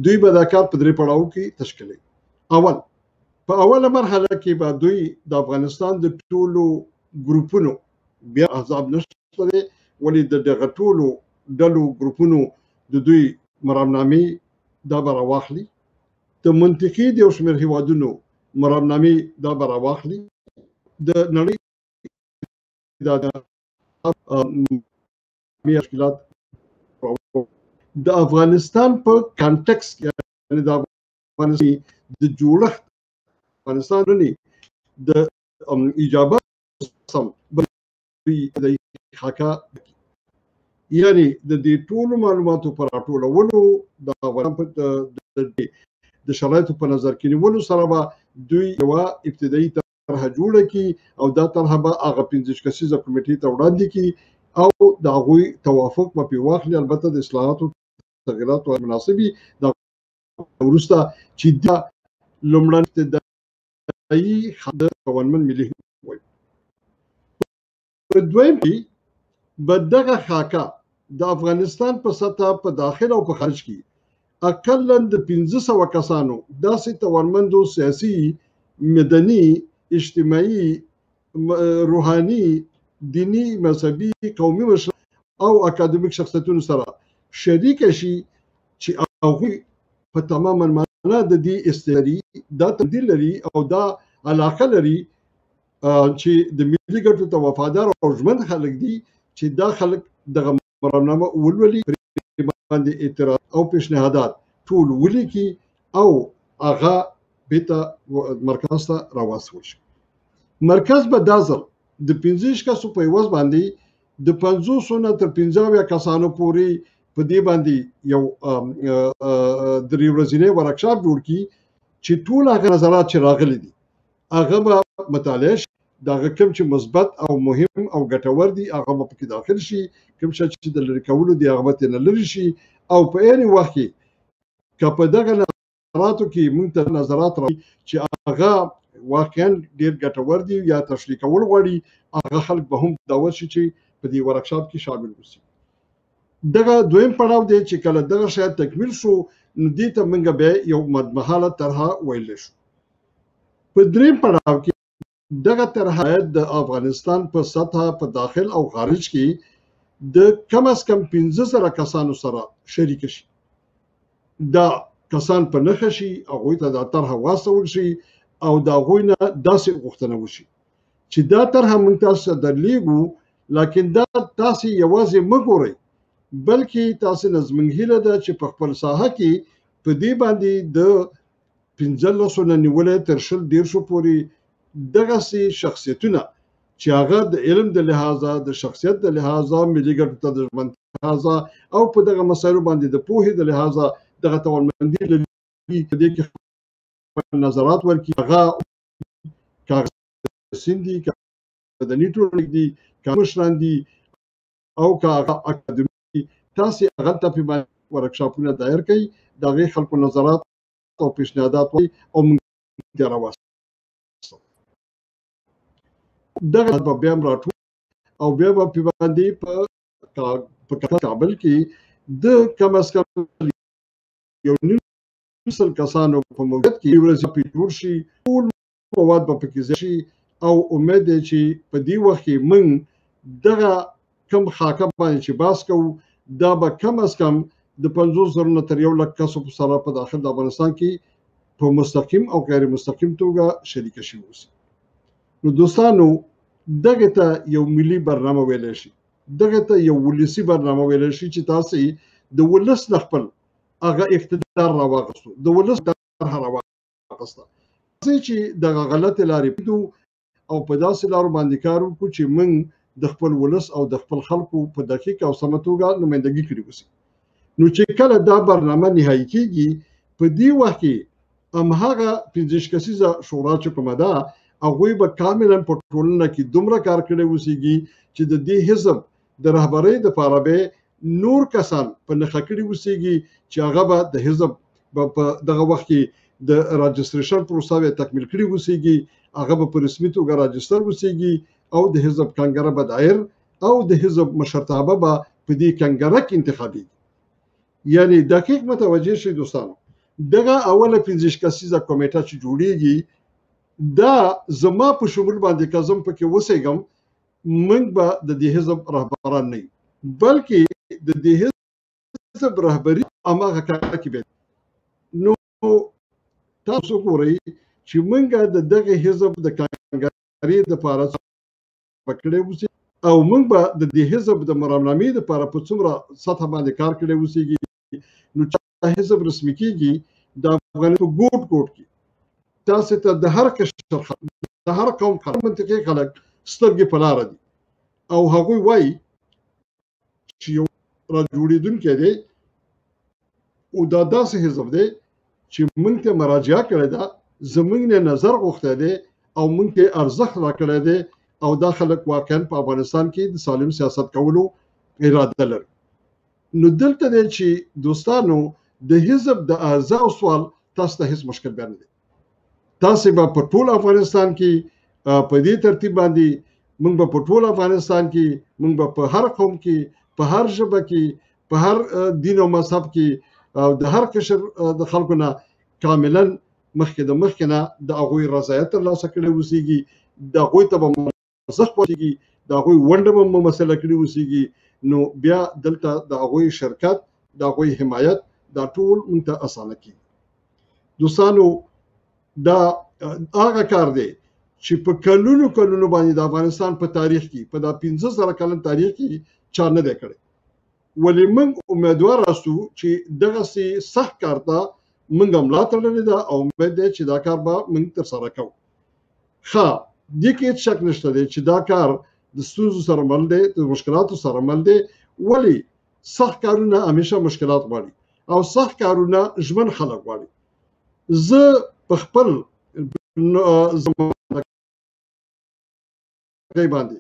دوی به دا کار په درې پړاو کې تشکیلوي. اول په اوله مرحله کې به دوی د افغانستان د ټولو ګروپونو بیا احزاب نشته دی ولې د دغه ټولو ډلو ګروپونو د دوی مرامنامې دا به راواخلي د منطقي د یو شمېر هیوادونو مرامنامې دا به راواخلي د نړۍ تشکیلات د افغانستان په کانټکس کې یعنې د افغانستان د جوړښت افغانستان نه د ایجابات سم د حقا یعنی د دې ټولو معلوماتو پر راټولولو د افغانستان د شرایطو په نظر کې نیولو سره به دوی یوه ابتدایي طرحه جوړه کړي او دا طرحه به هغه 15 کسیزه کمیټې ته وړاندې کړي او د هغوی توافق به پرې واخلي البته د اصلاحاتو تغییراتو مناسبي د وروسته چې دا لومړنۍ ابتدایي د قوانمن ملي وایي په دویم کې به دغه خاکه د افغانستان په سطح په داخل او په خارج کې اقلا د 1500 کسانو داسې توانمندو سیاسي مدني اجتماعي روحاني دینی مذهبي قومي او اکادمیک شخصیتونو سره شریک شي چې هغوی په تماما معنا د دې استعدادي دا تبدیل لري او دا علاقه لري چې د ملي ګټو ته وفادار او ژمن خلک دي چې دا خلک دغه مرامنامه ولولي باندې اعتراض او پیشنهادات ټول ولیکي او هغه بیرته مرکز ته راوستل شي. مرکز به دا ځل د 15 کسو په عوض باندې د 500 نه تر 15 کسانو پورې په دې باندې یو درې ورځنی ورکشاپ جوړ کړي چې ټول هغه نظرات چې راغلي دي هغه به مطالعه شي دغه کوم چې مثبت او مهم او ګټور دي هغه به پکې داخل شي کوم چې د لرې کولو دي هغه به ترې لرې شي او په عین وخت کې که په دغه نظراتو کې موږ ته نظرات راځي چې هغه واقعا ډېر ګټور دي یا تشریح کول غواړي هغه خلک به هم دعوت شي چې په دې ورکشاپ کې شامل وشي. دغه دویم پړاو دی چې کله دغه شاید تکمیل شو نو دې ته موږ بیا یو مدمحاله طرحه ویلی شو. په دریم پړاو کې دغه طرحه د افغانستان په سطح په داخل او خارج کې د کم از کم 15,000 کسانو سره شریک شي. دا کسان په نښه شي هغوی ته دا طرحه واستول شي او د هغوی نه داسې غوښتنه وشي چې دا طرحه موږ تاسو ته درلیږو لکن دا تاسې یوازې مه ګورئ بلکې تاسې نه زموږ هیله ده چې په خپل ساحه کې په دې باندې د 15 نه نیولې تر 20 پورې دغسې شخصیتونه چې هغه د علم د لحاظه د شخصیت د لحاظه ملي ګټو ته د ژمن لحاظه او په دغه مسایلو باندې د پوهې د لحاظه دغه توانمندي لري په دې کې نظرات ورکړي هغه کاغذین دي مدني ټولنې دي مشران دي او اکاډمي تاسې هغه ته په ورکشاپونه دایر کړئ د هغې خلکو نظرات او پیشنهادات وایي او موږ یې راوستو دغه به بیا هم راټول او بیا به پې باندې په کابل کې د کم از کم یو نیم سل کسانو په موجود کې ورځې پې جوړ شي ټول مواد به پکې ځای شي او امید دی چې په دې وخت کې موږ دغه کم خاکه باندې چې بحث کوو دا به کم از کم د 50,000 نه تر 1 لک کسو سره په داخل د افغانستان کې په مستقیم او غیر مستقیم توګه شریک شي اوسي. نو دوستانو دغه ته یو ملي برنامه ویلی شي دغه ته یو ولسي برنامه ویلی شي چې تاسې د ولس نه خپل هغه اقتدار راواغستو د ولس طرحه راواغسته چې دغه غلطې لارې پرېږدو او په داسې لارو باندې کار وکړو چې موږ د خپل ولس او د خپل خلکو په دقیق او سمه توګه نمایندګي کړې وسي. نو چې کله دا برنامه نهایي کېږي په دې وخت کې همهغه 15 کسیزه شورا چې کومه ده هغوی به کاملا په ټولنه کې دومره کار کړی اوسېږي چې د دې حزب د رهبرۍ دپاره به نور کسان په نښه کړي اوسېږي چې هغه به د حزب په دغه وخت کې د راجستریشن پروسه به تکمیل کړي اوسېږي هغه به په رسمي توګه راجستر اوسېږي او د حزب کانګره به دایر او د حزب مشرتابه به په دې کنګرک انتخابي یعنی دقیق متوجه شئ دوستانو دغه اوله 15 کسیزه کمیټه چې جوړیږي دا زما په شمول باندې کزم پکې وسېګم موږ به د دې حزب رهبران نه بلکې د دې حزب رهبری اماغه کې به نو تاسو ګورئ چې موږ د دغه حزب د کانګرې د پاره پکړې وسی او موږ به د دې حزب د مرامنامې د پاره په څومره سطح باندې کار کړی وسیږي نو چې حزب رسمي کیږي د افغانستان ګوټ ګوټ کې تاسو ته د هر کشر د هر قوم خلک منطقي خلک سترګې په لار دي او هغوی وایي چې یو را جوړېدونکی دی او دا داسې حزب دی چې موږ ته مراجعه کړې ده زموږ نه نظر غوښتی دی او موږ ته ارزښت راکړی دی او دا خلک واقعا په افغانستان کې د سالم سیاست کولو اراده لري نو دلته دی چې دوستانو د حزب د اعضاء سوال تاسو ته هیڅ مشکل بیان نه دی تاسو به په ټول افغانستان کې په دې ترتیب باندې موږ به په ټول افغانستان کې موږ به په هر قوم کې په هر ژبه کې په هر دین او مذهب کې او د هر قشر د خلکو نه کاملا مخکې نه د هغوی رضایت ترلاسه کړی اوسیږي د هغوی ته به ارزښت ورکړي د هغوی ونډه به ممثله کړې اوسیږي نو بیا دلته د هغوی شرکت د هغوی حمایت دا ټول موږ ته اسانه کیږي دوستانو دا هغه کار دی چې په کلونو باندې د افغانستان په تاریخ کې په دا 15,000 کلن تاریخ کې چا نه دی کړی ولې موږ امیدوار یاستو چې دغسې سخت کار ته موږ ملا تړلې ده او امید دی چې دا کار به موږ ترسره کوو ښه دې کې هېڅ شک نشته دی چې دا کار د ستونزو سره مل دی د مشکلاتو سره مل دی ولې سخت کارونه همیشه مشکلات غواړي او سخت کارونه ژمن خلک غواړي زه په خپل باندې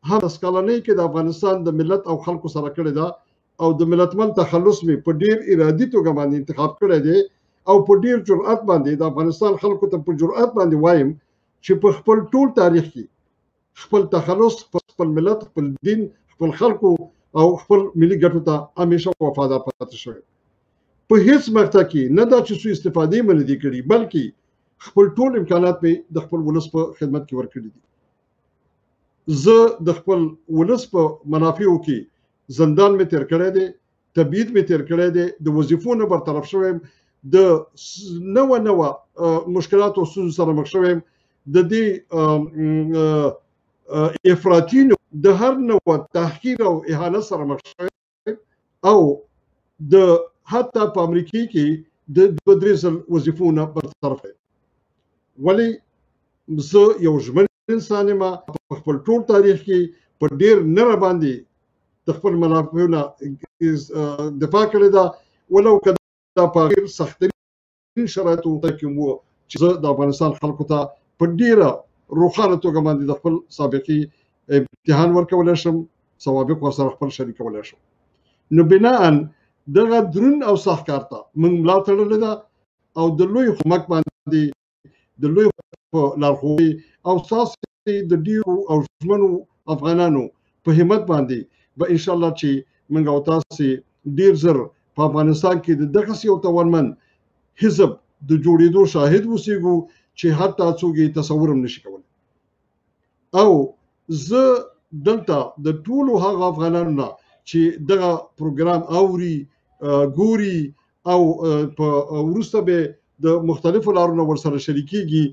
هم اسکالنۍ کې د افغانستان د ملت او خلکو سره کړې ده او د ملتمل تخلص مې په ډیر ارادي توګه باندې انتخاب کړی دی او په ډیر جرأت باندې د افغانستان خلکو ته په جرأت باندې وایم چې په خپل ټول تاریخ کې خپل تخلص خپل ملت خپل دین خپل خلکو او خپل ملي ګټو ته همیشه وفادار پاتې شوی په هیڅ مقطع کې نه دا چې څو استفادې مې نه دي کړي بلکې خپل ټول امکانات مې د خپل ولس په خدمت کې ورکړي دي زه د خپل ولس په منافعو کې زندان مې تیر کړی دی تبعید مې تیر کړی دی د وظیفو نه برطرف شویم د نوه مشکلاتو او ستونزو سره مخ شویم د دې افراطینو د هر نوع تحقیر او اهانت سره مخ شویم او د حتی په امریکا کې د 2-3 وظیفو نه برطرف یم ولې زه یو ژمن انسان یم په خپل ټول تاریخ کې په ډیر نره باندې د خپل منافعو نه دفاع کړې ده ولو که دا په غیر سخترین شرایطو کې وو چې زه د افغانستان خلکو ته په ډیره روښانه توګه باندې د خپل سابقي امتحان ورکولی شم سوابق ورسره خپل شریکولی شم نو بناءً دغه درون او سخت کار ته موږ ملا تړلې ده او د لوی حکومت باندې د لوی لارښوونې او ستاسو د ډیرو او ژمنو افغانانو په همت باندې به ان شاء الله چې موږ او تاسو ډیر زر په افغانستان کې دغسې یو توانمن حزب د جوړېدو شاهد اوسېږو چې حتی څوک یې تصور هم نشي کولی او زه دلته د ټولو هغه افغانانو نه چې دغه پروګرام اوري ګوري او په وروسته به د مختلفو لارو نه ورسره شریکېږي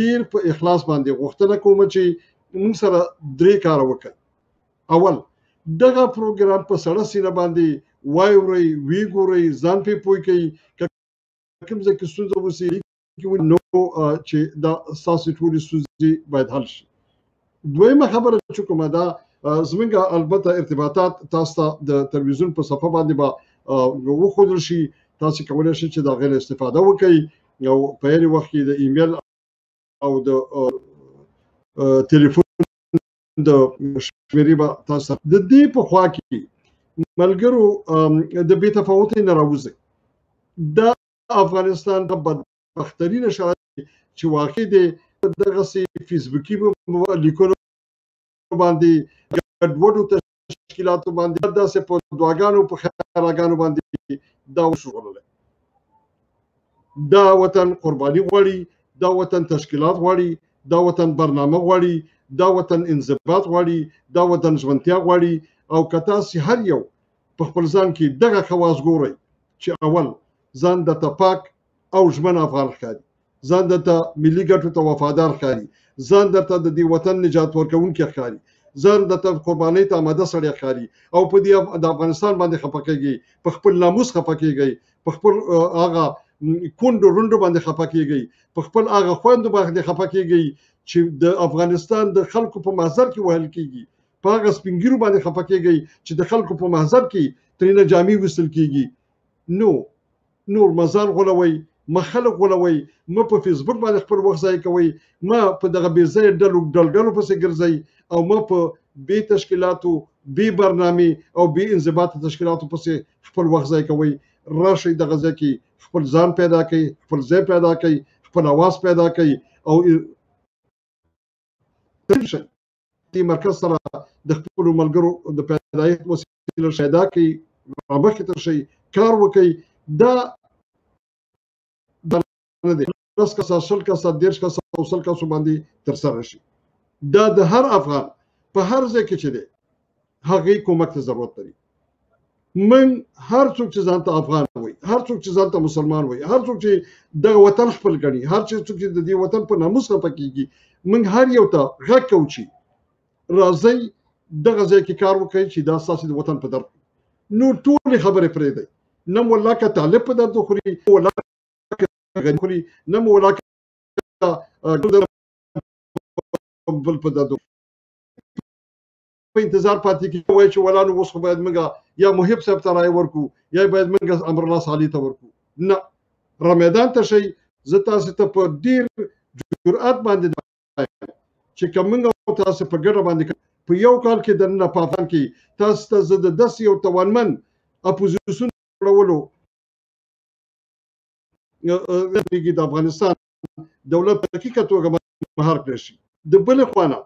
ډیر په اخلاص باندې غوښتنه کوم چې موږ سره 3 کار وکړي اول دغه پروګرام په سړه سینه باندې وایورئ وی ګورئ ځان پې پوه کوي کوم ځای کې ستونزه وسي نو چې دا ستاسو ټولې ستونزې باید حل شي دویمه خبره چې کومه ده زموږ البته ارتباطات تاسو ته د تلویزیون په صفحه باندې به وښودل شي تاسو کولی شئ چې د هغې نه استفاده وکړئ او په هر وخت کې د ایمیل او د ټلیفون د شمیرې به تاسو د دې په خوا کې ملګرو د بې تفاوتۍ نه راوځئ دا افغانستان د بدبخترینه شرایط چې واقع دی دغسې فیسبوکي لیکونو باندې ګډوډو تشکیلاتو باندې داسې په دعاګانو په خیراګانو باندې دا وشغلله. دا وطن قرباني غواړي، دا وطن تشکیلات غواړي، دا وطن برنامه غواړي، دا وطن انضباط غواړي، دا وطن ژمنتیا غواړي. او که تاسې هر یو په خپل ځان کې دغه خواص ګورئ چې اول ځان درته پاک او ژمن افغان ښکاري، ځان درته ملي ګټو ته وفادار ښکاري، ځان درته د دې وطن نجات ورکوونکی ښکاري، ځان درته قربانۍ ته آماده سړی ښکاري او په دې د افغانستان باندې خفه کېږئ، په خپل ناموس خفه کېږئ، په خپل هغه کونډو رونډو باندې خفه کېږئ، په خپل هغه خویندو باندې خفه کېږئ چې د افغانستان د خلکو په محضر کې وهل کېږي، په هغه سپین ږیرو باندې خفه کېږئ چې د خلکو په محضر کې ترېنه جامې ویستل کېږي. نور مزال غولوئ، مه خلک غولوئ، مه په فیسبوک باندې خپل وخت ضایع کوئ، مه په دغه بې ځایه ډلګلو پسې ګرځئ او مه په بې تشکیلاتو، بې برنامې او بې انضباطه تشکیلاتو پسې خپل وخت ضایع کوئ. راشئ دغه ځای کې خپل ځان پیدا کړئ، خپل ځای پیدا کړئ، خپل اواز پیدا کړئ او دې مرکز سره د خپلو ملګرو د پیدایښت وسیله پیدا کړئ، رامخکې تر شئ، کار وکړئ. دا نه دی 10 کسه 20 کسه 30 کسه او 100 کسو باندې ترسره شي. دا د هر افغان په هر ځای کې چې دی هغې کومک ته ضرورت لري. من هر څوک چې ځان ته افغان وایي، هر څوک چې ځان ته مسلمان وایي، هر څوک چې دغه وطن خپل ګڼي، هر څوک چې د دې وطن په ناموس خفه کېږي، موږ هر یو ته غږ کوو چې راځئ دغه ځای کې کار وکړئ چې دا ستاسې د وطن په درد. نو ټولې خبرې پرېږدئ، نه مو الله که طالب په درد وخوري، نه مو الله که غني خوري، نه مو الله که بل په درد په انتظار پاتې کېږي وایي چې ولا نو اوس خو باید موږ یا محب صاحب ته رایې ورکړو یا باید موږ امرالله صالح ته ورکړو. نه، را میدان ته شئ. زه تاسې ته په ډېر جرأت باندې چې که موږ تاسې په ګډه باندې په یو کال کې دننه په افغان کې تاسو ته زه د داسې یو توانمن اپوزیسیون جوړولو د افغانستان دولت په دقیقه توګه مهار کړی شي. د بلې خوا نه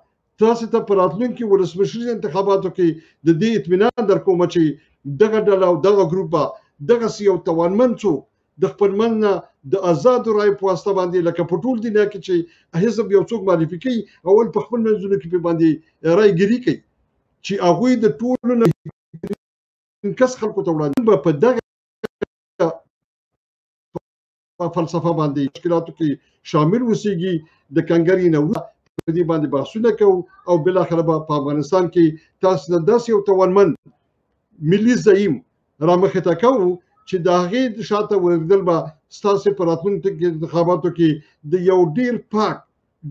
تاسې ته په راتلونکي ولسمشري انتخاباتو کې د دې اطمینان درکوم چې دغه ډله او دغه ګروپ به دغسې یو توانمن څوک د خپل من نه د آزادو رایو په واسطه باندې لکه په ټول دنیا کې چې حزب یو څوک معرفي کوي اول په خپل منځونو کې په باندې رایګیري کوي چې هغوی د ټولو نه کس خلکو ته وړاندې به په دغه فلسفه باندې مشکلاتو کې شامل اوسېږي. د کنګرې نه په دې باندې بحثونه کوو او بالاخره به په افغانستان کې تاسو ته داسې یو توانمن ملي زعیم رامخې ته کوو چې د هغې شاته ورېږدل به ستاسې په راتلونکي انتخاباتو کې د یو ډېر پاک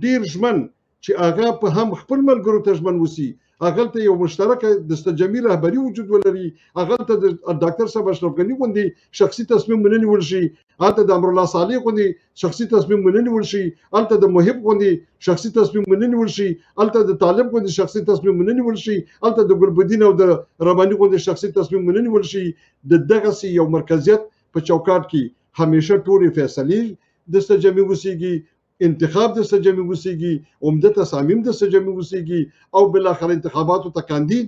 ډېر ژمن چې هغه په هم خپل ملګرو ته ژمن اوسي، هغلته یو مشترکه دستجمي رهبري وجود ولري، هغلته د ډاکټر صاحب اشرف غني غوندې شخصي تصمیم ونه نیول شي، هلته د امرالله صالح غوندې شخصي تصمیم ونه نیول شي، هلته د محب غوندې شخصي تصمیم ونه نیول شي، هلته د طالب غوندې شخصي تصمیم ونه نیول شي، هلته د ګلبدین او د رباني غوندې شخصي تصمیم ونه نیول شي. د دغسې یو مرکزیت په چوکاټ کې همیشه ټولې فیصلې دستجمي اوسېږي، انتخاب دستجمي اوسېږي، عمده تصامیم دستجمي اوسېږي او بالاخره انتخاباتو ته کاندید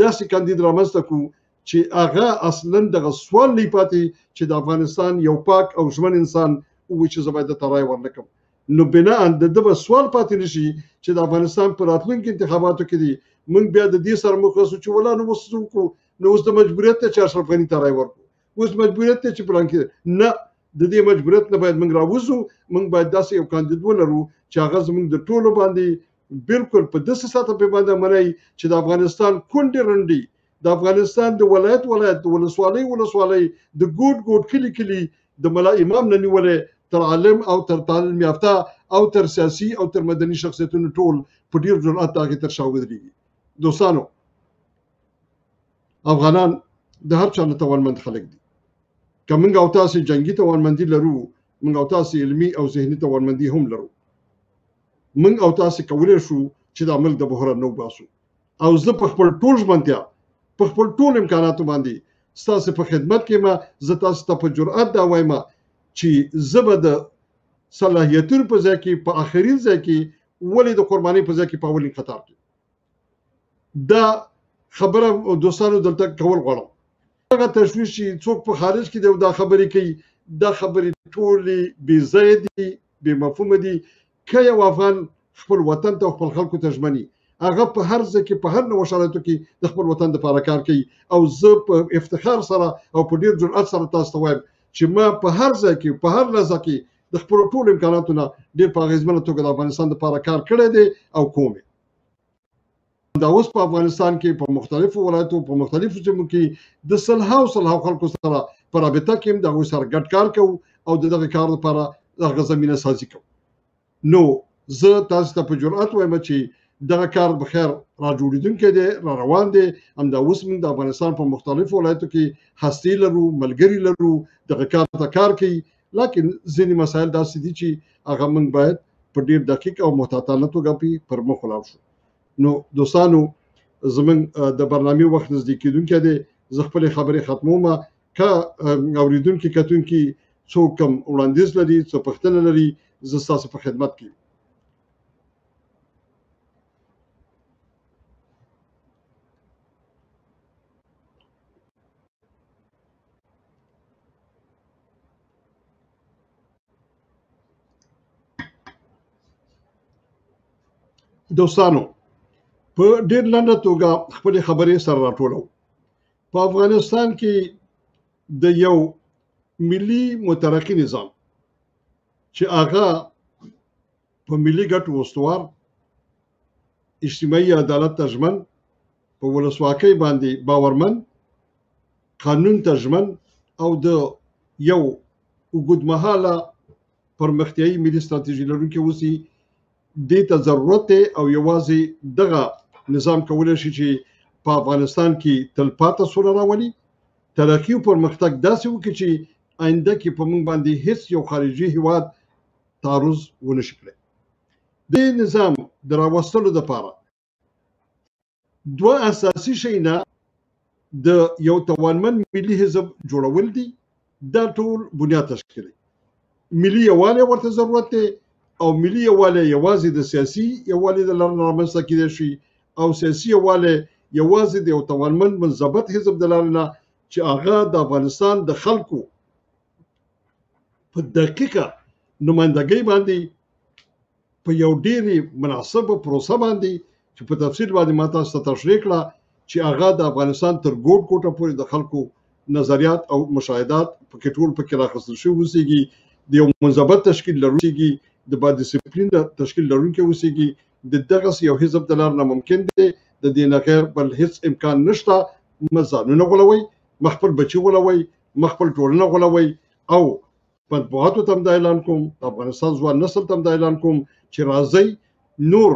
داسې کاندید رامنځته کړو چې هغه اصلا دغه سوال نه پاتې چې د افغانستان یو پاک او ژمن انسان ووایي چې زه باید درته رایه ورنکړم. نو بناء د ده به سوال پاتې نه شي چې د افغانستان په راتلونکي انتخاباتو کې دي موږ بیا د دې سره مخ شو چې ولا نو اوس وکړو، نو اوس د مجبوریت ته چې اشرف غني ته رایه ورکړو، اوس مجبوریت ته چې پلان کې نه، د دې مجبوریت نه باید موږ راوځو. موږ باید داسې یو کاندید ولرو چې هغه زموږ د ټولو باندې بالکل په داسې سطح په باندې منئ چې د افغانستان کونډې رنډې، د افغانستان د ولایت د ولسوالۍ د ګوټ کلي د ملا امام نه نیولې تر عالم او تر تعلیم یافته او تر سیاسي او تر مدني شخصیتونو ټول په ډېر جرأت هغې تر شا ودرېږي. دوستانو، افغانان د هر چا نه توانمند خلک دي. که موږ او تاسې جنګي توانمندي لرو، موږ او تاسې علمي او ذهني توانمندي هم لرو. موږ او تاسې کولی شو چې دا ملک د بحران نه وباسو. او زه په خپل ټول ژمنتیا په خپل ټول امکاناتو باندې ستاسې په خدمت کې ما زه تاسو ته په جرأت دا وایم چې زه به د صلاحیتونو په ځای کې په آخرین ځای کې ولې د قربانۍ په ځای کې په اولین قطار کې دا خبره دوستانو دلته کول غواړم هغه تشویش چې څوک په خارج کې دی دا خبرې کوي دا خبرې ټولې بې ځایه دي بې مفهومه دي که یو افغان خپل وطن ته او خپل خلکو ته ژمني هغه په هر ځای کې په هر نوع شرایطو کې د خپل وطن دپاره کار کوي او زه په افتخار سره او په ډېر جرأت سره تاسو ته وایم چې ما په هر ځای کې په هر لحظه کې د خپلو ټولو امکاناتو نه ډېر په اغېزمنه توګه د افغانستان دپاره کار کړی دی او کوم دا اوس په افغانستان کې په مختلفو ولایتو په مختلفو سیمو کې د سلهاو خلکو سره په رابطه کې هم د هغوی سره ګډ کار کوو او د دغه کار لپاره دغه زمینه سازي کوو نو زه تاسو ته په جرأت وایم چې دغه کار بخیر را جوړېدونکی دی را روان دی همدا اوس موږ د افغانستان په مختلفو ولایتو کې هستې لرو ملګري لرو دغه کار ته کار کوي لکن ځینې مسایل داسې دي چې هغه موږ باید په ډېر دقیق او محتاطانه توګه پر مخ ولاړ شو نو دوستانو زموږ د برنامې وخت نږدې کېدونکی دی زه خپلې خبرې ختموم که اورېدونکي کتونکي څوک کوم وړاندیز لري څه پوښتنه لري زه ستاسو په خدمت کې دوستانو په ډېر لنډه توګه خپلې خبرې سره راټولو په افغانستان کې د یو ملي مترقي نظام چې هغه په ملي ګټو استوار اجتماعي عدالت ته ژمن په ولسواکۍ باندې باورمن قانون ته ژمن او د یو اوږدمهاله پرمختیایي ملي ستراتیژي لرونکی اوسي دې ته ضرورت دی او یوازې دغه نظام کولی شي چې په افغانستان کې تلپاته سوله راولي ترقي او پرمختګ داسې وکړي چې آینده کې په موږ باندې هیڅ یو خارجي هیواد تعرض ونه شي کړی دې نظام د راوستلو دپاره دوه اساسي شیونه د یو توانمن ملي حزب جوړول دي دا ټول بنیاد تشکیلوي ملي یووالی ورته ضرورت دی او ملي یووالی یوازې د سیاسي یووالي د لارې نه رامنځته کیدای شي او سیاسي یووالی یوازې د یو توانمن منضبط حزب د لارې نه چې هغه د افغانستان د خلکو په دقیقه نمایندګۍ باندې په یو ډېرې مناسبه پروسه باندې چې په تفصیل باندې ما تاسو ته تشریح کړه چې هغه د افغانستان تر ګوټ ګوټه پورې د خلکو نظریات او مشاهدات پکې ټول پکې راخیستل شوي اوسېږي د یو منضبط تشکیل لرونکي د با ډیسپلین تشکیل لرونکي اوسېږي د دغسې یو حزب د لارې نه ممکن دی د دې نه غیر بل هیڅ امکان نشته مه ځانونه غولوئ مه خپل بچي غولوئ مه خپل ټولنه غولوئ او مطبوعاتو ته هم دا اعلان کوم د افغانستان ځوان نسل ته هم دا اعلان کوم چې راځئ نور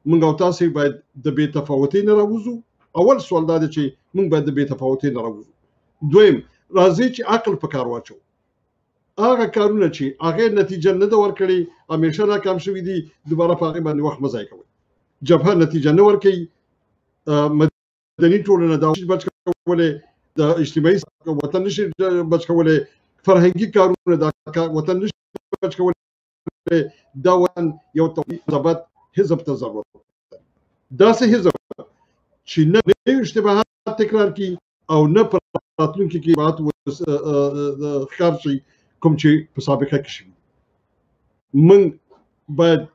موږ او تاسې باید د بې تفاوتۍ نه راوځو اول سوال دا دی چې موږ باید د بې تفاوتۍ نه راوځو دویم راځئ چې عقل په کار واچو هغه کارونه چې هغې نتیجه نه ده ورکړې همیشه ناکام شوي دي دوباره په هغې باندې وخت مه ضایع کوئ جبهه نتیجه نه ورکوي مدني ټولنه دا بچ کولی د اجتماعي وطن نشي بچ کولی فرهنګي کارونه دا وطن نشي بچ کولی دا وطن یو ثبات حزب ته ضرورت داسې حزب چې نه اشتباهات تکرار کړي او نه په راتلونکي کې بات ښکار شي کوم چې په سابقه کې شوي موږ باید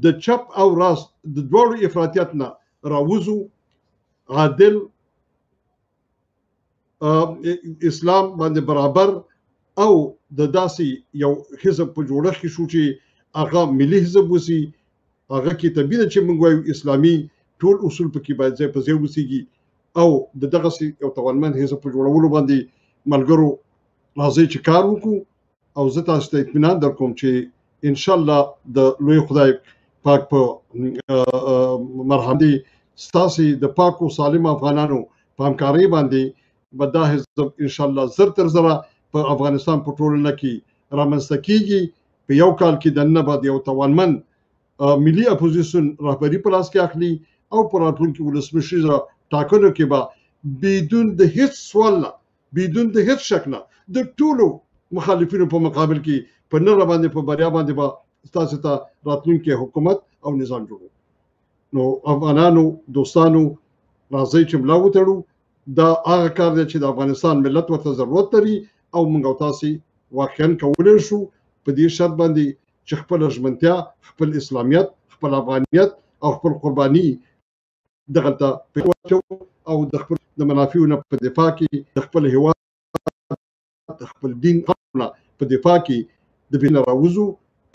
د چپ او راست د دواړو افراطیت نه راوځو عادل اسلام باندې برابر او د داسې یو حزب په جوړښت کې شو چې هغه ملي حزب وسي هغه کې طبیعي ده چې موږ وایو اسلامي ټول اصول پکې باید ځای په ځای وسیږي او د دغسې یو توانمن حزب په جوړولو باندې ملګرو راځئ چې کار وکړو او زه تاسو ته اطمینان در کوم چې انشاءالله د لوی خدای پاک په مرحمت ستاسې د پاکو سالم افغانانو په همکارۍ باندې به دا حزب انشاءالله زر تر زره په افغانستان په ټولنه کې رامنځته کیږي په یو کال کې دننه به یو توانمن ملي اپوزیشن رهبري په لاس کې اخلي او په راتلونکي ولسمشریزه ټاکنو کې به بدون د هیڅ سوال نه بدون د هیڅ شک نه د ټولو مخالفینو په مقابل کې په نره باندې په بریا باندې به ستاسو ته راتلونکي حکومت او نظام جوړو نو افغانانو دوستانو راځي چې ملا وتړو. دا هغه کار دی چې د افغانستان ملت ورته ضرورت لري او موږ او تاسې واقعا کولی شو په دې شرط باندې چې خپله ژمنتیا، خپل اسلامیت، خپل افغانیت او خپل قرباني دغلته واچوو او د خپل د منافعو نه په دفاع کې د خپل هیواد د خپل دین په دفاع کې د بین راوځو،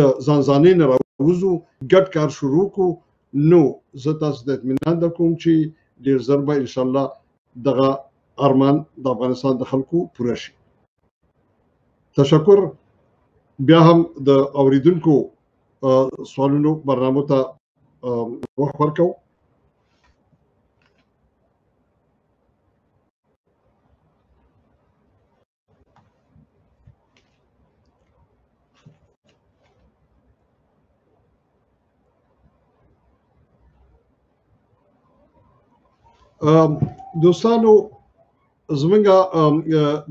د ځانځانۍ نه راوځو، ګډ کار شروع کړو. نو زه تاسو ته اطمینان درکوم چې ډېر ژر به انشاءالله دغه ارمان د افغانستان د خلکو پوره شي. تشکر. بیا هم د اوریدونکو سوالونو برنامو ته وخت ورکوو. دوستانو زمونږ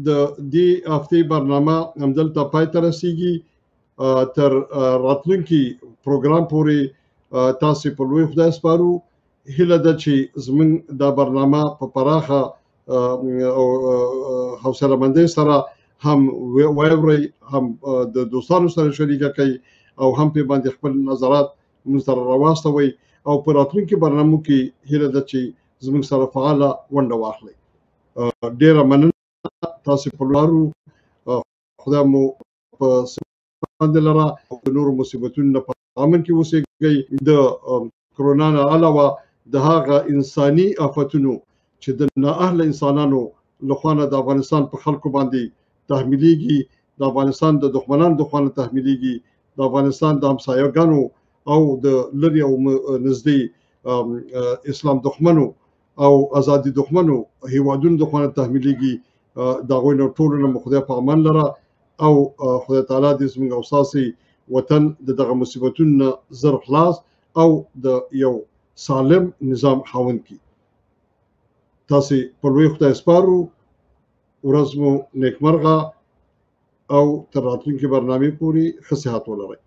د دې هفتې برنامه همدلته پای ته رسیږي. تر راتلونکي پروګرام پورې تاسې په لوی خدای سپارو. هیله ده چې زمونږ دا برنامه په پراخه او حوصله‌مندۍ سره هم واورئ، هم د دوستانو سره شریکه کړئ او هم پرې باندې خپل نظرات موږ سره راواستوئ او په راتلونکي برنامو کې هیله ده چې زموږ سره فعاله ونډه واخلئ. ډېره مننه تاسې په لارو. خدای مو په باندې لره د نورو مصیبتونو نه په امن کې اوسېږئ. د کرونا نه علاوه د هغه انساني آفتونو چې د نااهله انسانانو لخوا نه د افغانستان په خلکو باندې تحمیلیږي، د افغانستان د دښمنانو د خوا نه تحمیلیږي، د افغانستان د همسایه‌ګانو او د لرې او نږدې اسلام دښمنو او ازادي دښمنو هیوادونو د خوا نه تحمیلیږي، د هغوی نه ټولو نه مو خدای په امان لره او خدای تعالی دې زموږ او ستاسې وطن د دغه مصیبتونو نه زر خلاص او د یو سالم نظام خاوند کړي. تاسې په لوی خدای سپارو. ورځ مو نیکمرغه او تر راتلونکي برنامې پورې ښه صحت ولرئ.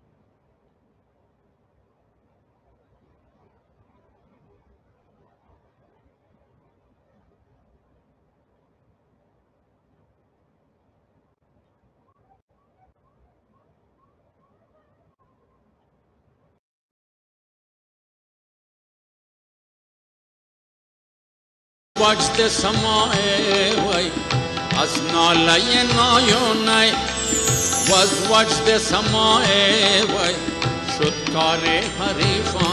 Watch the samae way as nalay nayonay was watch the samae way should kare harifa